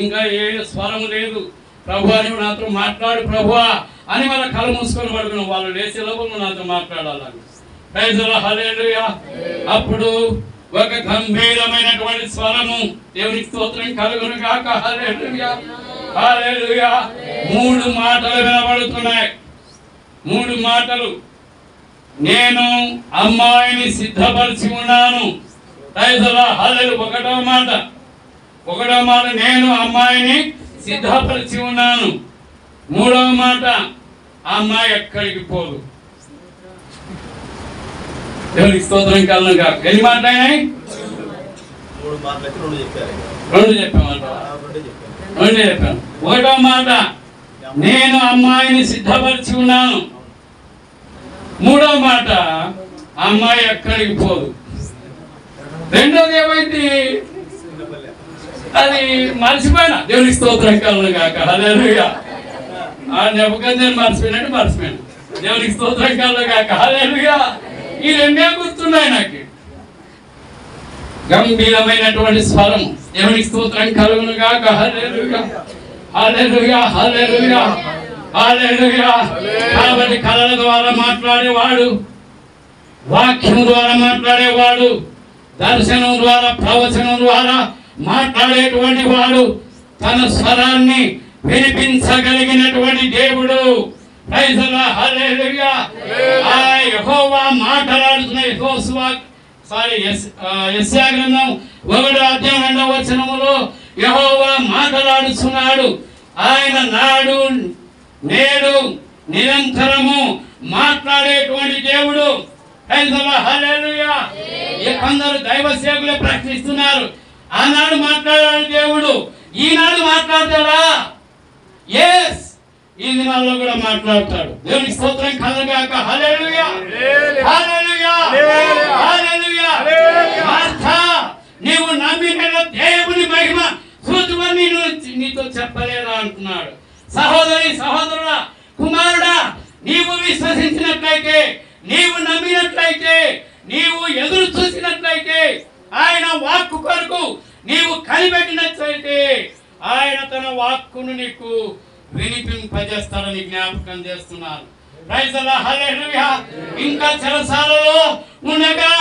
ఇంకా ఏ స్వరం లేదు. ప్రభువా నువ్వు నాతో మాట్లాడు ప్రభువా అని మన కళ్ళు మూసుకొని పడుకున్నాం. వాళ్ళు లేచే లోపల నాతో మాట్లాడాలని. ప్రైజ్ ది లార్డ్, హల్లెలూయా. అప్పుడు ఒక గంభీరమైనటువంటి స్వరము, దేవునికి స్తోత్రం కలుగును గాక, హల్లెలూయా హల్లెలూయా. 3 మాటలు వినబడుతున్నాయి. 3 మాటలు. నేను అమ్మాయిని సిద్ధపరిచి ఉన్నాను. ప్రైజ్ ది లార్డ్, హల్లెలూయా. ఒకటో మాట నేను అమ్మాయిని సిద్ధపరిచి ఉన్నాను. 3వ మాట అమ్మాయి ఎక్కడికి పోదు. దేవునికి స్తోత్రం కలుగును గాక. ఎన్ని మాటలు అయినాయి? 2 చెప్పాను. ఒకటో మాట నేను అమ్మాయిని సిద్ధపరిచి ఉన్నాను. 3వ మాట అమ్మాయి ఎక్కడికి పోదు. రెండోది ఏమైంది? అది మర్చిపోయినా. దేవునికి స్తోత్రం కలుగును గాక, హల్లెలూయా. ఆ నెబుకద్నెజరు మర్చిపోయాను. దేవునికి స్తోత్రం కలుగును గాక, హల్లెలూయా. ఈ 2 గుర్తున్నాయి నాకు. గంభీరమైనటువంటి స్వరం, దేవునికి స్తోత్రం కలుగును గాక, హల్లెలూయా హల్లెలూయా హల్లెలూయా హల్లెలూయా. కాబట్టి కళల ద్వారా మాట్లాడేవాడు, వాక్యం ద్వారా మాట్లాడేవాడు, దర్శనం ద్వారా, ప్రవచనం ద్వారా మాట్లాడేటువంటి వాడు, తన స్వరాన్ని వినిపించగలిగినటువంటి దేవుడు. ప్రైజ్ ది లార్డ్, హల్లెలూయా. ఆ యెహోవా మాట్లాడుతున్న యెషయా గ్రంథం 1వ అధ్యాయం 2వ వచనములో యెహోవా మాట్లాడుతున్నాడు. ఆయన నాడు నేడు నిరంతరము మాట్లాడేటువంటి దేవుడు. ప్రైజ్ ది లార్డ్, హల్లెలూయా. కొందరు దైవ సేవకులే ప్రశ్నిస్తున్నారు, ఆనాడు మాట్లాడాడు దేవుడు, ఈనాడు మాట్లాడతాడా? ఎస్, ఈ దినాల్లో కూడా మాట్లాడతాడు. దేవునికి స్తోత్రం కలుగుగాక, హల్లెలూయా హల్లెలూయా హల్లెలూయా. మార్తా, నీవు నమ్మిన దేవుని మహిమ చూచుమని నీతో చెప్పలేదా అంటున్నాడు. సహోదరి సహోదరుడా, కుమారుడా, నీవు విశ్వసించినట్లయితే, నీవు నమ్మినట్లయితే, నీవు ఎదురు చూసినట్లయితే, ఆయన వాక్కు కొరకు నీవు కనిపెట్టినట్లయితే ఆయన తన వాక్కును నీకు వినిపింపజేస్తాడని జ్ఞాపకం చేస్తున్నాను. ప్రైజ్ ది లార్డ్, హల్లెలూయా. ఇంకా చెరసాలలో ఉండగా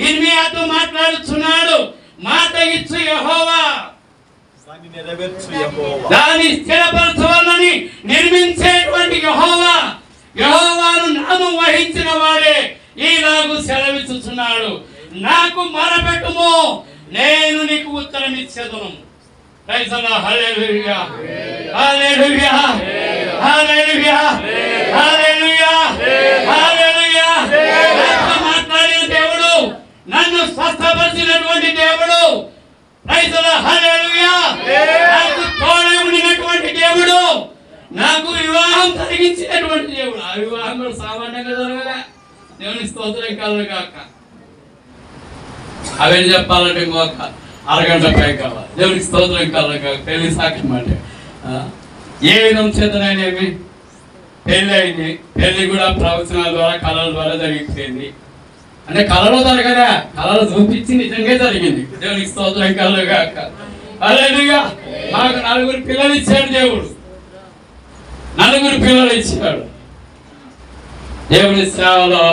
ఇర్మియాతో మాట్లాడుతున్నాడు. మాట ఇచ్చు యెహోవా, దాన్ని స్థిరపరచవాలని నిర్మించేటువంటి యెహోవా, యెహోవాను నామం వహించిన వాడే ఈలాగు సెలవిస్తున్నాడు, నాకు మొరపెట్టుము, నేను నీకు ఉత్తరం ఇచ్చేదను. ప్రైజ్ ది లార్డ్, హల్లెలూయా హల్లెలూయా హల్లెలూయా హల్లెలూయా హల్లెలూయా. నాతో మాట్లాడిన దేవుడు, నన్ను స్వస్థపరిచినటువంటి దేవుడు. ప్రైజ్ ది లార్డ్, హల్లెలూయా. నాకు తోడై ఉండినటువంటి దేవుడు, నాకు వివాహం జరిగించినటువంటి దేవుడు. ఆ వివాహం కూడా సామాన్యంగా జరగలే. దేవునికి స్తోత్రం కలుగును గాక. అవన్నీ చెప్పాలంటే ఇంకొక అరగంట పై కావాలి. దేవునికి స్తోత్రం కలుగును గాక. పెళ్లి సాక్ష్యం అంటే ఏ విధం చేతనైనవి పెళ్లి అయింది. పెళ్లి కూడా ప్రవచనాల ద్వారా, కళల ద్వారా జరిగిపోయింది. అంటే కళలో జరగదా, కళలు చూపించి నిజంగా జరిగింది. దేవునికి స్తోత్రం కలుగును గాక, హల్లెలూయా. మాకు 4 పిల్లలు ఇచ్చాడు దేవుడు, 4 పిల్లలు ఇచ్చాడు. దేవుని సేవలో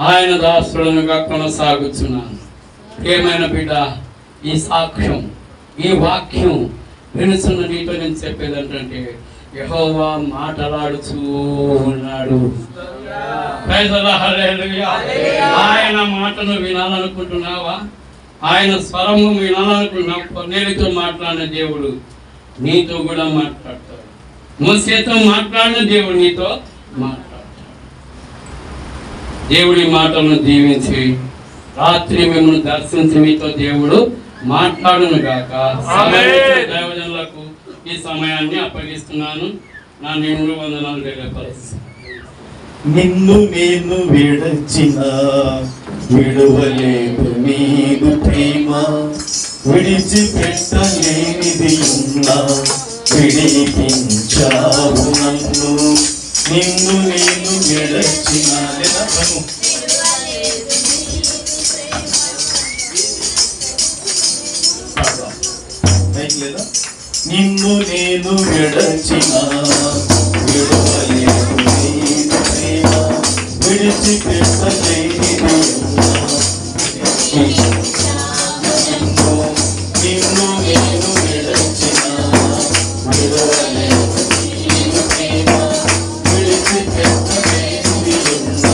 ఆయన దాసుడుగా కొనసాగుతున్నాను. ఏమైన బిడ్డ, ఈ సాక్ష్యం, ఈ వాక్యం వినుసున్న నీతో నేను చెప్పేది ఏంటంటే, యెహోవా మాట్లాడుతూ ఉన్నాడు. ప్రైజ్ ది లార్డ్, హల్లెలూయా. ఆయన మాటను వినాలనుకుంటున్నావా? ఆయన స్వరము వినాలనుకుంటున్నావు? నేనుతో మాట్లాడిన దేవుడు నీతో కూడా మాట్లాడతాడు. మోసేతో మాట్లాడిన దేవుడు నీతో మాట్లాడతాడు. దేవుడి మాటలను దీవించి రాత్రి మిమ్మల్ని దర్శించి మీతో దేవుడు మాట్లాడును గాక. దైవజనులకు ఈ సమయాన్ని అప్పగిస్తున్నాను. నా నిండు వందనాలు తెలియపరుస్తాను. నిన్ను నేను విడచిన విడువలేదు నీదు ప్రేమ, విడిచిపెట్టలేనిది ఉన్నా విడిపించావు నన్ను. నిన్ను నేను విడచిన లేదా నిన్ను నేను విడచిన విడువలేదు నీదు ప్రేమ, విడిచిపెట్టలేనిది ఉన్నా నిన్ను నేను విడచిన విడువలేదు నీదు ప్రేమ, విడిచిపెట్టలేనిది ఉన్నా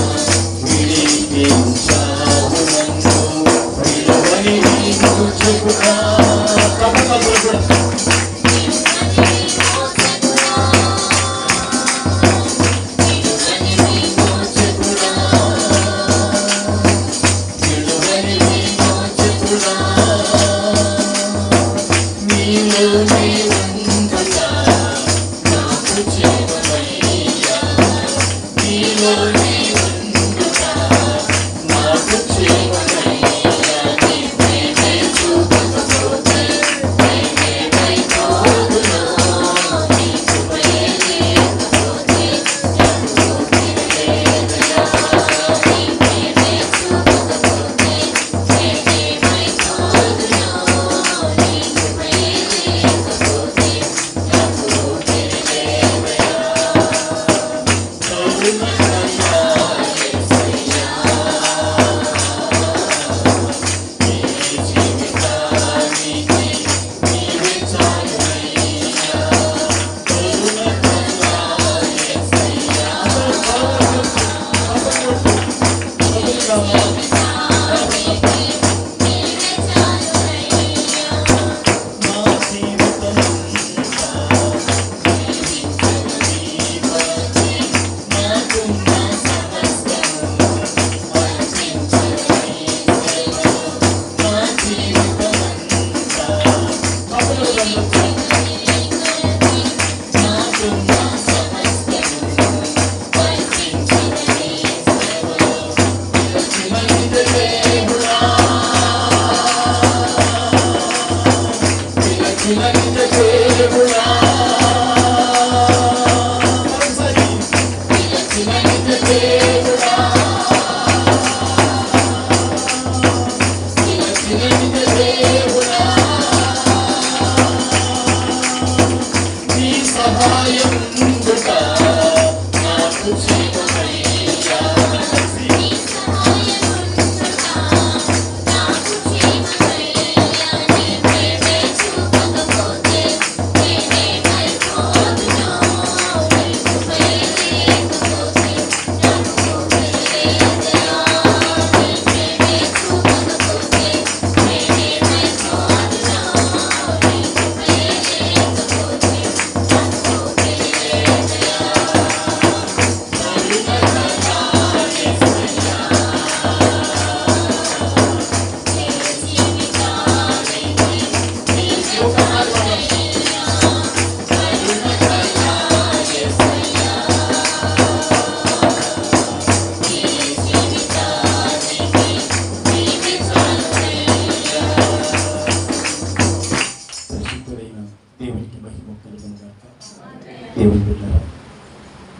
విడిపించావు నన్ను. విడువని నీకు చెబుతా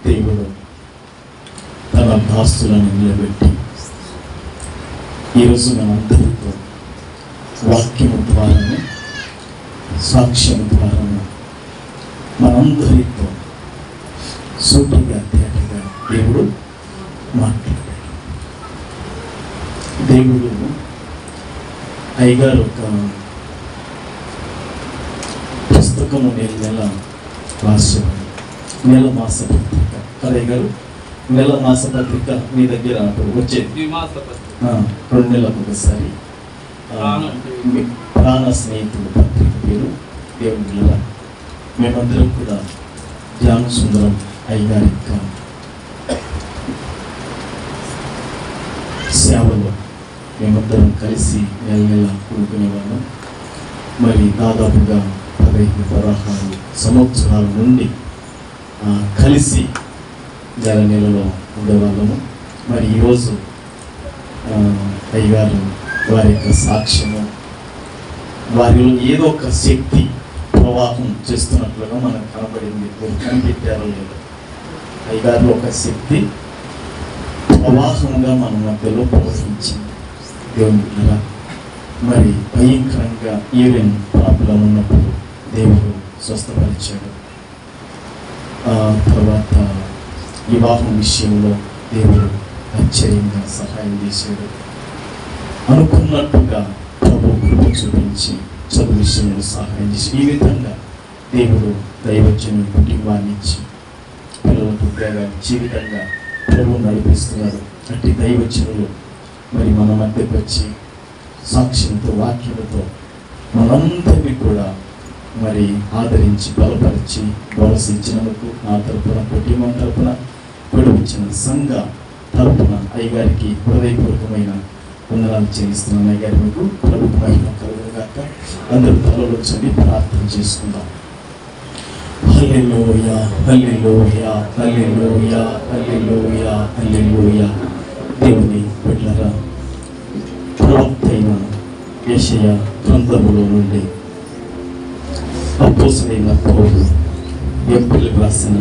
దేవుడు తన దాస్తులను నిలబెట్టి ఈరోజు మనందరితో వాక్యము ద్వారా సాక్ష్యం ద్వారా మనందరితో సూటిగా తేటగా దేవుడు మాట్లాడాడు. దేవుడు అయ్యగారు ఒక పుస్తకము నెల రాసేవాడు. నెల మాస పత్రిక కదయ్య గారు, నెల మాస పత్రిక మీ దగ్గర వచ్చేది 2 నెలలకు ఒకసారి. ప్రాణ స్నేహితుడు పత్రిక పేరు దేవుని పిల్లల. మేమందరం కూడా ధ్యాన సుందరం అయ్యగారి యొక్క సేవలో మేమందరం కలిసి నెల కూడుకునేవాళ్ళం. మరి దాదాపుగా 15-16 సంవత్సరాల నుండి కలిసి నెలలో ఉండేవాళ్ళము. మరి ఈరోజు అయ్యగారు వారి యొక్క సాక్ష్యము, వారిలో ఏదో ఒక శక్తి ప్రవాహం చేస్తున్నట్లుగా మనకు కనబడింది. కనిపెట్టారో లేదో, అయ్యగారిలో ఒక శక్తి ప్రవాహంగా మన మధ్యలో ప్రవహించింది. దేవుని బిడ్డలారా, మరి భయంకరంగా యూరిన్ ప్రాబ్లం ఉన్నప్పుడు దేవుడు స్వస్థపరిచాడు. తర్వాత వివాహం విషయంలో దేవుడు ఆశ్చర్యంగా సహాయం చేశాడు. అనుకున్నట్టుగా ప్రభు కృప చూపించి చదువు విషయంలో సహాయం చేసి ఈ విధంగా దేవుడు దైవజనుని కుటుంబాన్ని ఇచ్చి పిల్లలకు ఉద్యోగాన్ని ఇచ్చి విధంగా ప్రభు నడిపిస్తున్నాడు. అట్టి దైవజనులు మరి మన మధ్యకు వచ్చి సాక్ష్యంతో వాక్యంతో మనందరినీ కూడా మరి ఆదరించి బలపరిచి భరోసించినందుకు నా తరపున, కుటుంబం తరపున, పొడిపించిన సంఘ తరపున అయ్యగారికి హృదయపూర్వకమైన వందనాలు చెల్లిస్తున్నాను. అయ్యగారి మీకు ప్రభు మహిమ కలుగుగాక. అందరూ తలలో చదివి ప్రార్థన చేసుకుందాం. హల్లెలూయా, హల్లెలూయా, హల్లెలూయా, హల్లెలూయా, హల్లెలూయా. దేవుని బిడ్డలారా, ప్రవక్త అయిన యెషయా గ్రంథములో నుండి అపోస్తలుడైన పౌలు ఎబ్రిలకు రాసిన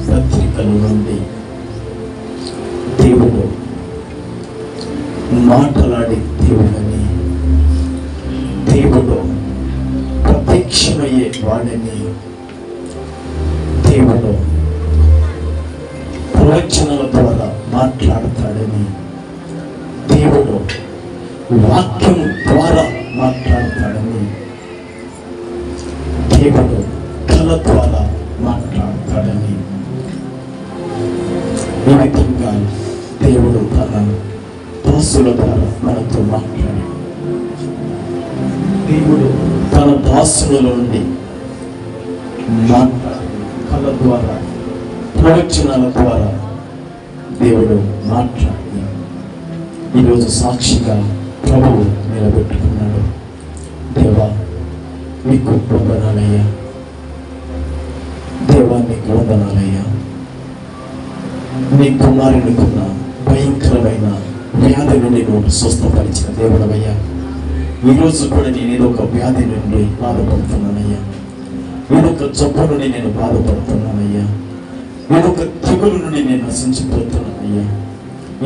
పత్రికల నుండి దేవుడు మాట్లాడే దేవుడని, దేవుడు ప్రత్యక్షమయ్యే వాడని, దేవుడు ప్రవచనాల ద్వారా మాట్లాడతాడని, దేవుడు వాక్యం ద్వారా మాట్లాడతాడని, దేవుడు కళ ద్వారా మాట్లాడతాడని, ఈ విధంగా దేవుడు తన దాసుల ద్వారా మనతో మాట్లాడాడు. దేవుడు తన దాసుల నుండి మాట్లాడి కళ ద్వారా, ప్రవచనాల ద్వారా దేవుడు మాట్లాడి ఈరోజు సాక్షిగా ప్రభువు నిలబెట్టుకున్నాడు. దేవా నీకు వందనాలయ్యా, దేవా నీకు వందనాలయ్యా. నీ కుమారునికున్న భయంకరమైన వ్యాధి నుండి నువ్వు స్వస్థపరిచిన దేవుడవయ్యా. ఈరోజు కూడా నేను ఏదో ఒక వ్యాధి నుండి బాధపడుతున్నానయ్యా, ఏదో ఒక జబ్బు నుండి నేను బాధపడుతున్నానయ్యా, ఏదో ఒక తెగులు నుండి నేను నశించిపోతున్నానయ్యా.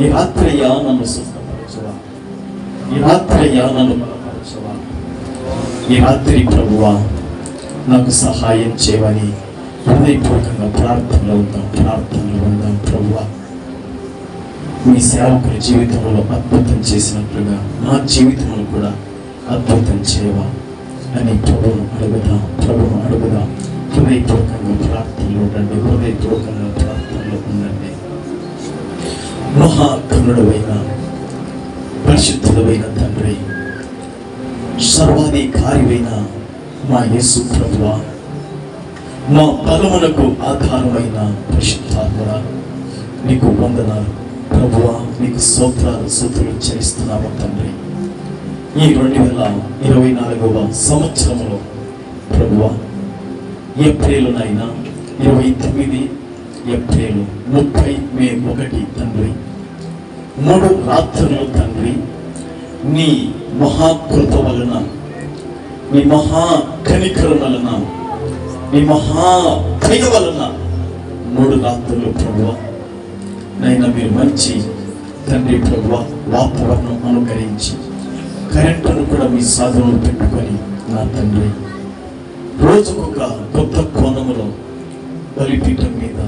ఈ రాత్రి అయ్యా నన్ను స్వస్థపరచవా, ఈ రాత్రి అయ్యా నన్ను బలపరచవా. ఈ రాత్రి ప్రభువా నాకు సహాయం చేయవని హృదయపూర్వకంగా ప్రార్థనలో ఉందాం. ప్రభువా మీ సేవకుల జీవితంలో అద్భుతం చేసినట్లుగా నా జీవితంలో కూడా అద్భుతం చేయవా అని ప్రభువును అడుగుదాం. హృదయపూర్వకంగా ప్రార్థనలో ఉండండి. మహాకరుణుడైన పరిశుద్ధుడైన తండ్రి, సర్వాధికారివైన మా యేసు ప్రభువా, మా బలమునకు ఆధారమైన పరిశుద్ధాత్మడా, నీకు వందనాలు ప్రభువా, నీకు స్తోత్రాలు చెల్లిస్తున్నాము తండ్రి. ఈ 2024వ సంవత్సరంలో ప్రభువా, ఏప్రిల్ 29 ఏప్రిల్ 30 మే 1 తండ్రి, 3 రాత్రులు తండ్రి, నీ మహాకృప వలన, నీ మహా కనికరం వలన, నీ మహా దయ వలన 3 రాత్రులు ప్రభువా నైనా మీరు మంచి తండ్రి ప్రభువా వాతావరణం అనుకరించి కరెంటును కూడా మీ సాధనలు పెట్టుకొని నా తండ్రి రోజుకొక కొత్త కోణములో బలిపీఠం మీద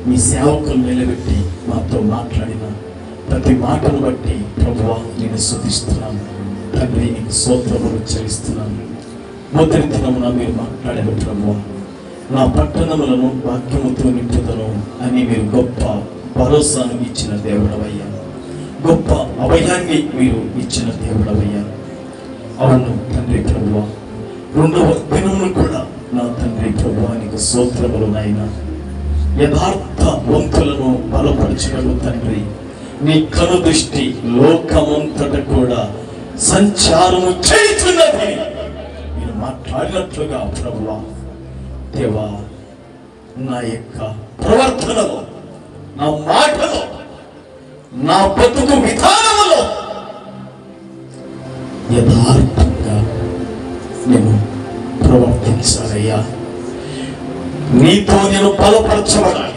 మీ సేవకులు నిలబెట్టి మాతో మాట్లాడిన ప్రతి మాటను బట్టి ప్రభువా నేను స్తుతిస్తున్నాను తండ్రి. నీకు స్తోత్రములు చెల్లిస్తున్నాను. మొదటి దినమున మీరు మాట్లాడిన ప్రభువా నా పట్టణములను వాక్యముతో నింపుతను అని మీరు గొప్ప భరోసాను ఇచ్చిన దేవుడవయ్యా. గొప్ప అభయాన్ని మీరు ఇచ్చిన దేవుడవయ్యా. అవును తండ్రి ప్రభువా, రెండవ దినమును కూడా నా తండ్రి ప్రభువా నీకు స్తోత్రములు నాయనా. యథార్థ వంతులను బలపరచగలవు తండ్రి. నీ కను దృష్టి లోకమంతట కూడా సంచారము చేయుచున్నది మీరు మాట్లాడినట్లుగా ప్రభువా దేవా, నా యొక్క ప్రవర్తనలో, నా మాటలో, నా బతుకు విధానంలో యథార్థంగా నేను ప్రవర్తించాలయ్యా. నీతో నేను బలపరచబడాలి,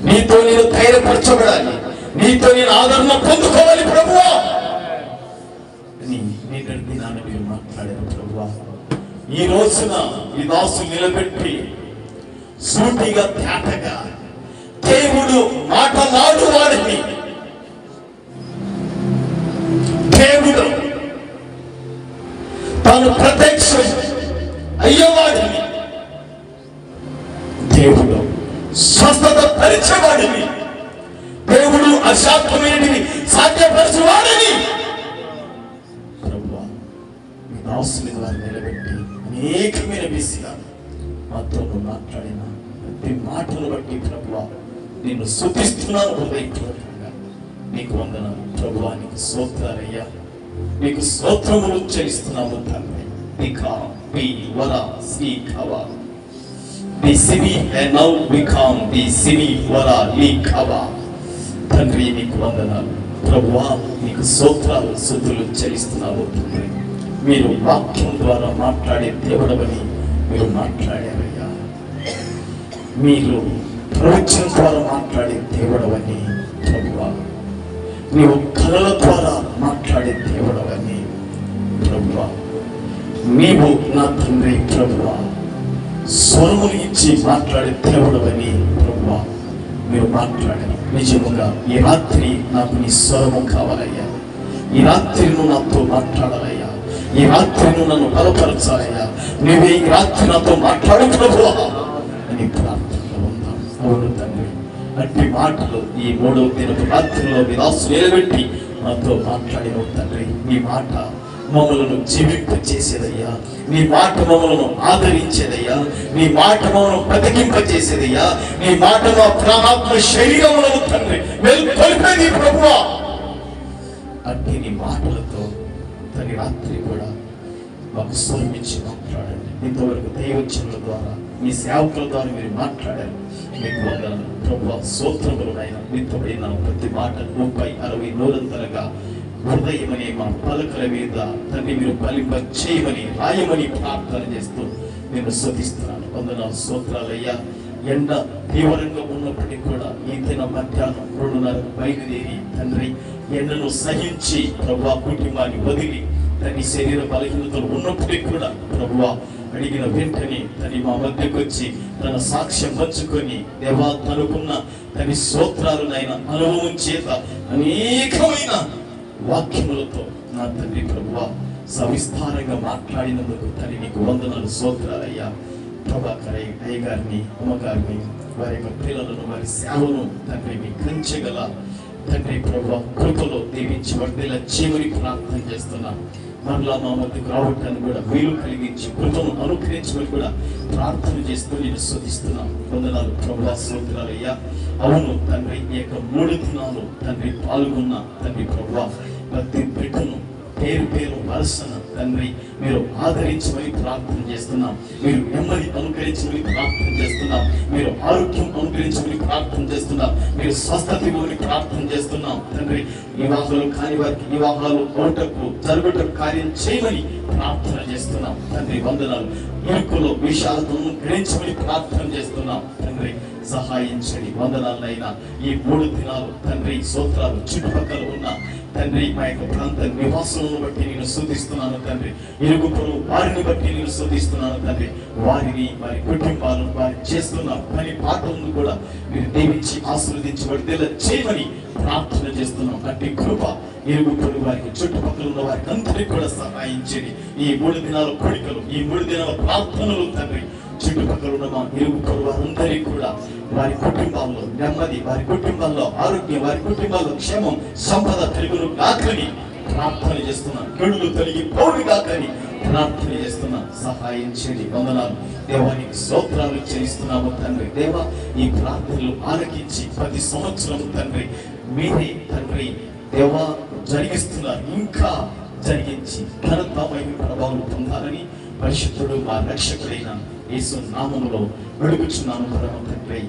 నీతో నేను ధైర్యపరచబడాలి, నీతో నేను ఆదరణ పొందుకోవాలి ప్రభువా. నిన్నటి దినాన్ని మీరు మాట్లాడారు ప్రభువా. ఈ రోజున ఈ దాసు నిలబెట్టి సూటిగా తేటగా దేవుడు మాటలాడువాడిని, దేవుడు తాను ప్రత్యక్షం అయ్యేవాడిని, దేవుడు స్వస్థత పరిచేవాడిని, దేవుడు అసాధ్యమైనవి సాధ్యపరచువాడిని ప్రభువా మీ దాసుని ద్వారా నిలబెట్టి అనేకమైన విషయాలు మాతో మాట్లాడిన ప్రతి మాటను బట్టి ప్రభువా నిన్ను స్తుతిస్తున్నాను హృదయపూర్వకంగా. నీకు వందనాలు ప్రభువా, నీకు స్తోత్రాలయ్యా, నీకు స్తోత్రములు చెల్లిస్తున్నాము తండ్రి. తండ్రి నీకు వందనాలు ప్రభువా, నీకు స్తోత్రాలు స్తుతులు చెల్లిస్తున్నాము తండ్రి. మీరు వాక్యం ద్వారా మాట్లాడే దేవుడవని మీరు మాట్లాడారయ్యా. మీరు ప్రవచనం ద్వారా మాట్లాడే దేవుడవని ప్రభువా, నీవు కళల ద్వారా మాట్లాడే దేవుడవని ప్రభువా, నీవు నా తండ్రి ప్రభువా స్వరములు ఇచ్చి మాట్లాడే దేవుడవని ప్రభువా మీరు మాట్లాడారు. నిజముగా ఈ రాత్రి నాకు నీ స్వరము కావాలయ్యా. ఈ రాత్రి నువ్వు నాతో మాట్లాడాలయ్యా. ఈ రాత్రి నువ్వు నన్ను బలపరచాలయ్యా. నువ్వే ఈ రాత్రి నాతో మాట్లాడు ప్రభువా అని ప్రార్థనలో ఉన్నాం. అవును తండ్రి, అట్టి మాటలు ఈ 3వ దినపు రాత్రిలో మీ దాసు నిలబెట్టి నాతో మాట్లాడిన తండ్రి. నీ మాట మమ్మలను జీవింప చేసేదయ్యా. నీ మాట మమ్మలను ఆదరించేదయ్యా. నీ మాట మమ్మల్ని బ్రతికింప చేసేదయ్యా. నీ మాట మా ప్రాణాత్మ శరీరములను తండ్రి మేల్కొల్పేది ప్రభువా. అట్టి నీ మాటలతో తన రాత్రి కూడా మాకు స్వరమించి మాట్లాడండి. ఇంతవరకు దైవజనుల ద్వారా మీ సేవకుల ద్వారా మీరు మాట్లాడారు. మీకు వందనాలు ప్రభువా, స్తోత్రములు నాయనా. నిత్యమైన ప్రతి మాట 30, 60, 100 హృదయమనే మా పలకల మీద తండ్రి మీరు ఫలింప చేయమని రాయమని ప్రార్థన చేస్తూ నేను స్తుతిస్తున్నాను. వందనాలు స్తోత్రాలయ్యా. ఎండ తీవ్రంగా ఉన్నప్పటికీ కూడా ఈ దిన మధ్యాహ్నం 2:30 బయలుదేరి తండ్రి ఎండను సహించి ప్రభువా కుటుంబాన్ని వదిలి తన శరీర బలహీనతలు ఉన్నప్పటికీ కూడా ప్రభువా అడిగిన వెంటనే తను మా మధ్యకు వచ్చి తన సాక్ష్యం పంచుకొని దేవా తనకున్న తన స్తోత్రాలనైనా అనుభవం చేత అనేకమైన వాక్యములతో నా తండ్రి ప్రభువా సవిస్తారంగా మాట్లాడినందుకు తల్లి నీకు వందనాలు స్తోత్రాలయ్యా. ప్రభాకర్ అయ్య గారిని, అమ్మగారిని, వారి యొక్క పిల్లలను, వారి సేవను తండ్రి మీ కంచెగల తండ్రి ప్రభువా కృపలో దీవించి వర్ధిల్ల చేయమని ప్రార్థన చేస్తున్నాను. మరలా మా మధ్యకు రావటాన్ని కూడా వీలు కలిగించి కృపను అనుగ్రహించమని కూడా ప్రార్థన చేస్తూ నేను స్తుతిస్తున్నాను. వందనాలు ప్రభువా స్తోత్రాలయ్యా. అవును తండ్రి, ఈ యొక్క 3 దినాలు తండ్రి పాల్గొన్న తండ్రి ప్రభువా ప్రతి బిడ్డను పేరు పేరు వరుసన తండ్రి మీరు ఆదరించమని ప్రార్థన చేస్తున్నాం. మీరు నెమ్మది అనుగ్రహించమని ప్రార్థన చేస్తున్నాం. మీరు ఆరోగ్యం అనుగ్రహించమని ప్రార్థన చేస్తున్నాం. మీరు స్వస్థత ఇవ్వమని ప్రార్థన చేస్తున్నాం. తండ్రి వివాహాలు కాని వారికి వివాహాలు అవుటకు జరుగుటకు కార్యం చేయమని ప్రార్థన చేస్తున్నాం. తండ్రి వందనాలు. ఇరుకులో విషయాలను గ్రహించమని ప్రార్థన చేస్తున్నాం. తండ్రి సహాయించండి. వందనాలైనా ఈ 3 దినాలు తండ్రి స్తోత్రాలు చుట్టుపక్కల ఉన్న తండ్రి మా యొక్క ప్రాంత నివాసులను బట్టి నేను స్తుతిస్తున్నాను తండ్రి. ఇరుగు పొరుగు వారిని బట్టి నేను స్తుతిస్తున్నాను తండ్రి. వారిని, వారి కుటుంబాలను, వారి చేస్తున్న పని పాఠమును కూడా మీరు దీవించి ఆశీర్వదించి వర్ధిల్ల చేయమని ప్రార్థన చేస్తున్నాం. అట్టి కృప ఇరుగు పొరుగు వారికి, చుట్టుపక్కల ఉన్న వారికి అందరికీ కూడా సహాయించండి. ఈ 3 దినాల కోరికలు, ఈ 3 దినాల ప్రార్థనలు తండ్రి చుట్టుపక్కల ఉన్న మా ఇరుగు పొరుగు వారందరికీ కూడా వారి కుటుంబాల్లో నెమ్మది, వారి కుటుంబాల్లో ఆరోగ్యం, వారి కుటుంబాల్లో క్షేమం, సంపద తెలుగును కాకని ప్రార్థన చేస్తున్నాను. గడులు తొలగి పోడు కాకని ప్రార్థన చేస్తున్నా. సహాయం చేయండి. వందనాలు దేవానికి స్తోత్రాలు చెల్లిస్తున్నాము తండ్రి. దేవా, ఈ ప్రార్థనలు ఆలకించి ప్రతి సంవత్సరం తండ్రి మీరే తండ్రి దేవా జరిగిస్తున్నారు. ఇంకా జరిగించి ఘనత మహిమ ప్రభావం పొందాలని పరిశుద్ధుడు మా రక్షకుడైన యేసు నామములో అడుగుచున్నాము పరమ తండ్రి.